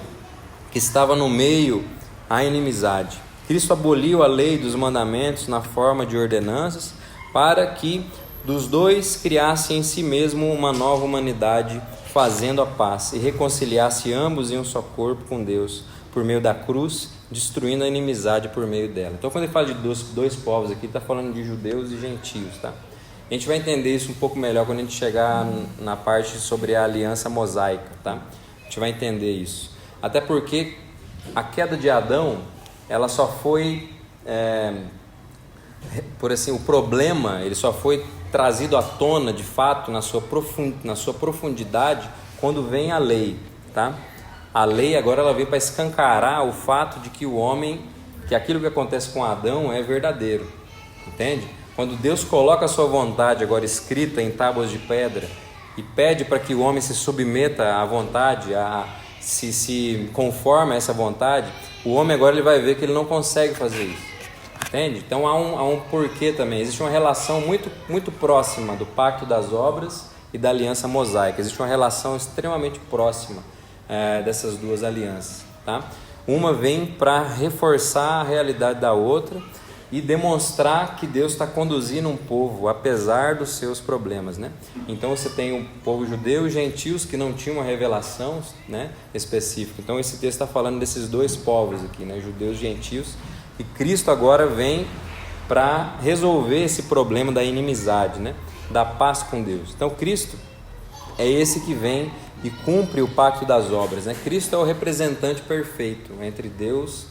que estava no meio, a inimizade. Cristo aboliu a lei dos mandamentos na forma de ordenanças, para que dos dois criasse em si mesmo uma nova humanidade, fazendo a paz, e reconciliasse ambos em um só corpo com Deus, por meio da cruz, destruindo a inimizade por meio dela. Então quando ele fala de dois povos aqui, está falando de judeus e gentios, tá? A gente vai entender isso um pouco melhor quando a gente chegar na parte sobre a aliança mosaica, tá? A gente vai entender isso. Até porque a queda de Adão, ela só foi, o problema, ele só foi trazido à tona, de fato, na sua profundidade, quando vem a lei, tá? A lei agora ela veio para escancarar o fato de que que aquilo que acontece com Adão é verdadeiro, entende? Quando Deus coloca a sua vontade agora escrita em tábuas de pedra e pede para que o homem se submeta à vontade, se conforme a essa vontade, o homem agora ele vai ver que ele não consegue fazer isso, entende? Então há um porquê também. Existe uma relação muito, muito próxima do pacto das obras e da aliança mosaica. Existe uma relação extremamente próxima dessas duas alianças, tá? Uma vem para reforçar a realidade da outra e demonstrar que Deus está conduzindo um povo apesar dos seus problemas, né? Então você tem o povo judeu e gentios que não tinham uma revelação, né, específica. Então esse texto está falando desses dois povos aqui, né, judeus e gentios, e Cristo agora vem para resolver esse problema da inimizade, né, da paz com Deus. Então Cristo é esse que vem e cumpre o pacto das obras, né? Cristo é o representante perfeito entre Deus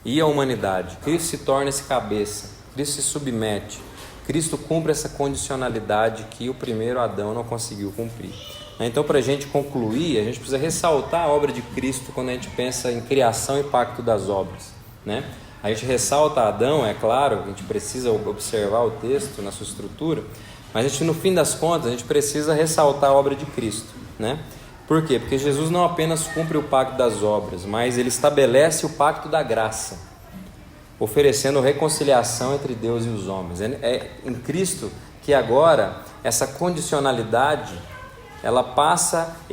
e a humanidade. Cristo se torna esse cabeça, Cristo se submete, Cristo cumpre essa condicionalidade que o primeiro Adão não conseguiu cumprir. Então, para a gente concluir, a gente precisa ressaltar a obra de Cristo quando a gente pensa em criação e pacto das obras, né? A gente ressalta Adão, é claro, a gente precisa observar o texto na sua estrutura, mas a gente, no fim das contas, a gente precisa ressaltar a obra de Cristo, né? Por quê? Porque Jesus não apenas cumpre o pacto das obras, mas ele estabelece o pacto da graça, oferecendo reconciliação entre Deus e os homens. É em Cristo que agora essa condicionalidade,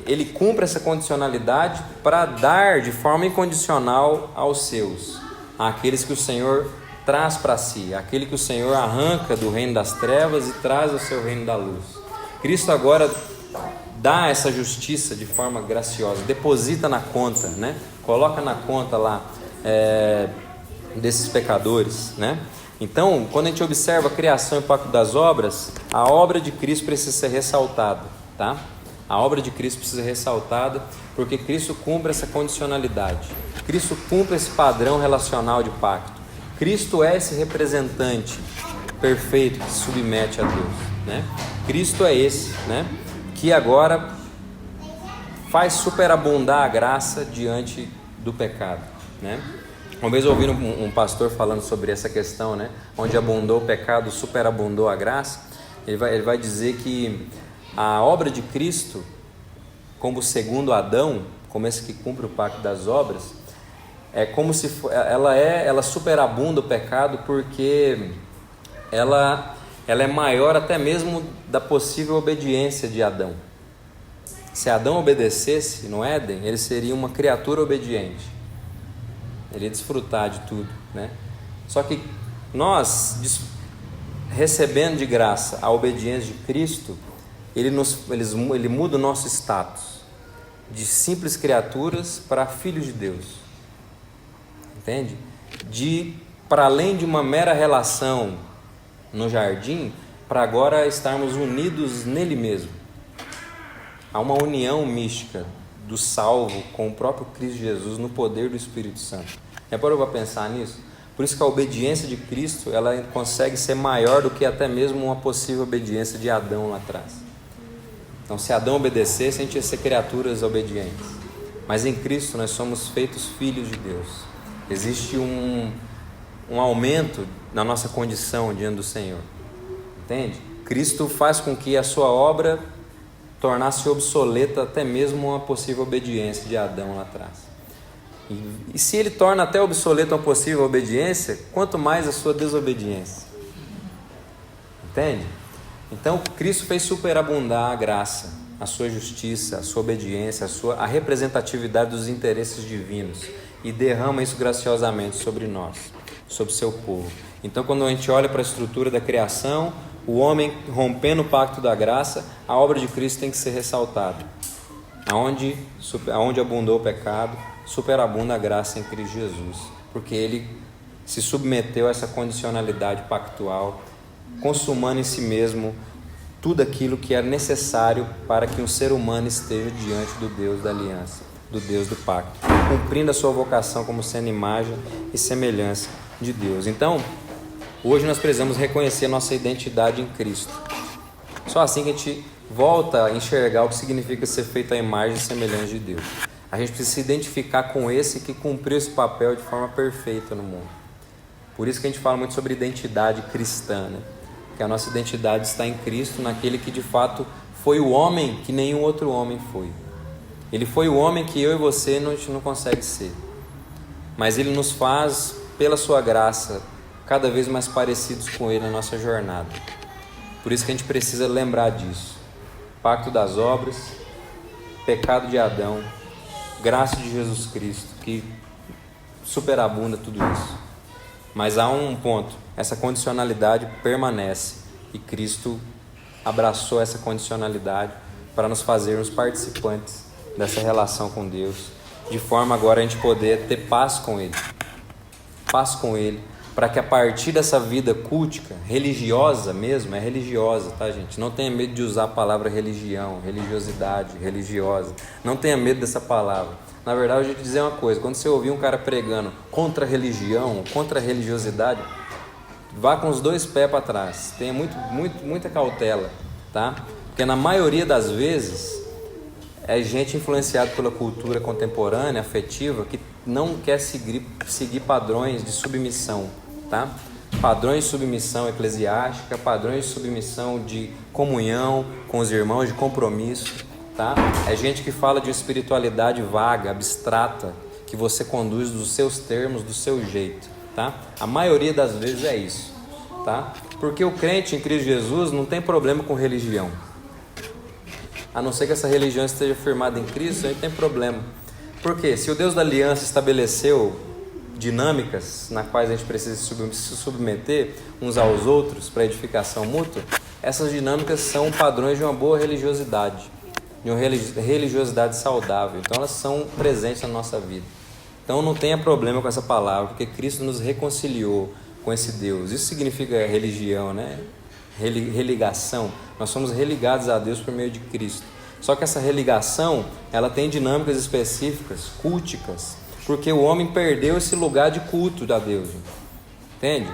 ele cumpre essa condicionalidade para dar de forma incondicional aos seus. àqueles que o Senhor traz para si, aquele que o Senhor arranca do reino das trevas e traz ao seu reino da luz. Cristo agora dá essa justiça de forma graciosa, deposita na conta, né? Coloca na conta lá desses pecadores, né? Então, quando a gente observa a criação e o pacto das obras, a obra de Cristo precisa ser ressaltada, tá? A obra de Cristo precisa ser ressaltada porque Cristo cumpre essa condicionalidade. Cristo cumpre esse padrão relacional de pacto. Cristo é esse representante perfeito que se submete a Deus, né? Cristo é esse, né? Que agora faz superabundar a graça diante do pecado, né? Uma vez eu ouvi um pastor falando sobre essa questão, né? Onde abundou o pecado, superabundou a graça. Ele vai dizer que a obra de Cristo, como segundo Adão, como esse que cumpre o pacto das obras, é como se ela superabunda o pecado porque ela é maior até mesmo da possível obediência de Adão. Se Adão obedecesse no Éden, ele seria uma criatura obediente. Ele ia desfrutar de tudo, né? Só que nós, recebendo de graça a obediência de Cristo, ele muda o nosso status de simples criaturas para filhos de Deus, entende? Para além de uma mera relação no jardim, para agora estarmos unidos nele mesmo. Há uma união mística do salvo com o próprio Cristo Jesus no poder do Espírito Santo. Já parou para pensar nisso? Por isso que a obediência de Cristo, ela consegue ser maior do que até mesmo uma possível obediência de Adão lá atrás. Então, se Adão obedecesse, a gente ia ser criaturas obedientes. Mas em Cristo nós somos feitos filhos de Deus. Existe um aumento na nossa condição diante do Senhor. Entende? Cristo faz com que a sua obra tornasse obsoleta até mesmo uma possível obediência de Adão lá atrás. E se ele torna até obsoleta uma possível obediência, quanto mais a sua desobediência. Entende? Então, Cristo fez superabundar a graça, a sua justiça, a sua obediência, a representatividade dos interesses divinos e derrama isso graciosamente sobre nós, sobre o seu povo. Então, quando a gente olha para a estrutura da criação, o homem rompendo o pacto da graça, a obra de Cristo tem que ser ressaltada. Aonde abundou o pecado, superabunda a graça em Cristo Jesus, porque ele se submeteu a essa condicionalidade pactual, consumando em si mesmo tudo aquilo que era necessário para que um ser humano esteja diante do Deus da aliança, do Deus do pacto, cumprindo a sua vocação como sendo imagem e semelhança de Deus. Então, hoje nós precisamos reconhecer a nossa identidade em Cristo. Só assim que a gente volta a enxergar o que significa ser feito à imagem e semelhança de Deus. A gente precisa se identificar com esse que cumpriu esse papel de forma perfeita no mundo. Por isso que a gente fala muito sobre identidade cristã, né? Que a nossa identidade está em Cristo, naquele que de fato foi o homem que nenhum outro homem foi. Ele foi o homem que eu e você a gente não consegue ser. Mas ele nos faz, pela sua graça, cada vez mais parecidos com ele na nossa jornada. Por isso que a gente precisa lembrar disso. Pacto das obras, pecado de Adão, graça de Jesus Cristo, que superabunda tudo isso. Mas há um ponto, essa condicionalidade permanece e Cristo abraçou essa condicionalidade para nos fazermos participantes dessa relação com Deus, de forma agora a gente poder ter paz com Ele, para que a partir dessa vida cultica, religiosa mesmo, é religiosa, tá, gente? Não tenha medo de usar a palavra religião, religiosidade, religiosa. Não tenha medo dessa palavra. Na verdade, eu vou te dizer uma coisa: quando você ouvir um cara pregando contra a religião, contra a religiosidade, vá com os dois pés para trás. Tenha muita cautela, tá? Porque na maioria das vezes é gente influenciada pela cultura contemporânea, afetiva, que não quer seguir padrões de submissão, tá? Padrões de submissão eclesiástica, padrões de submissão de comunhão com os irmãos, de compromisso, tá? É gente que fala de espiritualidade vaga, abstrata, que você conduz dos seus termos, do seu jeito, tá? A maioria das vezes é isso, tá? Porque o crente em Cristo Jesus não tem problema com religião. A não ser que essa religião esteja firmada em Cristo, aí tem problema. Por quê? Se o Deus da aliança estabeleceu dinâmicas na quais a gente precisa se submeter uns aos outros para edificação mútua, essas dinâmicas são padrões de uma boa religiosidade, de uma religiosidade saudável. Então elas são presentes na nossa vida. Então não tenha problema com essa palavra, porque Cristo nos reconciliou com esse Deus. Isso significa religião, né? Religação. Nós somos religados a Deus por meio de Cristo. Só que essa religação, ela tem dinâmicas específicas, culticas, porque o homem perdeu esse lugar de culto a Deus. Entende?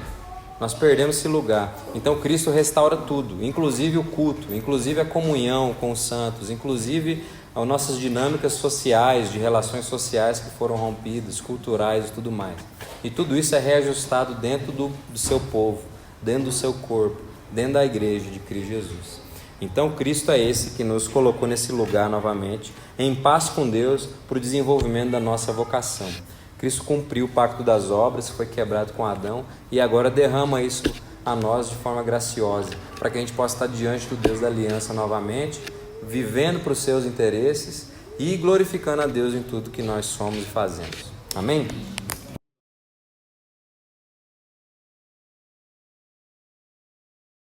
Nós perdemos esse lugar. Então Cristo restaura tudo, inclusive o culto, inclusive a comunhão com os santos, inclusive as nossas dinâmicas sociais, de relações sociais que foram rompidas, culturais e tudo mais. E tudo isso é reajustado dentro do seu povo, dentro do seu corpo, dentro da igreja de Cristo Jesus. Então Cristo é esse que nos colocou nesse lugar novamente, em paz com Deus, para o desenvolvimento da nossa vocação. Cristo cumpriu o pacto das obras, foi quebrado com Adão, e agora derrama isso a nós de forma graciosa, para que a gente possa estar diante do Deus da aliança novamente, vivendo para os seus interesses e glorificando a Deus em tudo que nós somos e fazemos. Amém?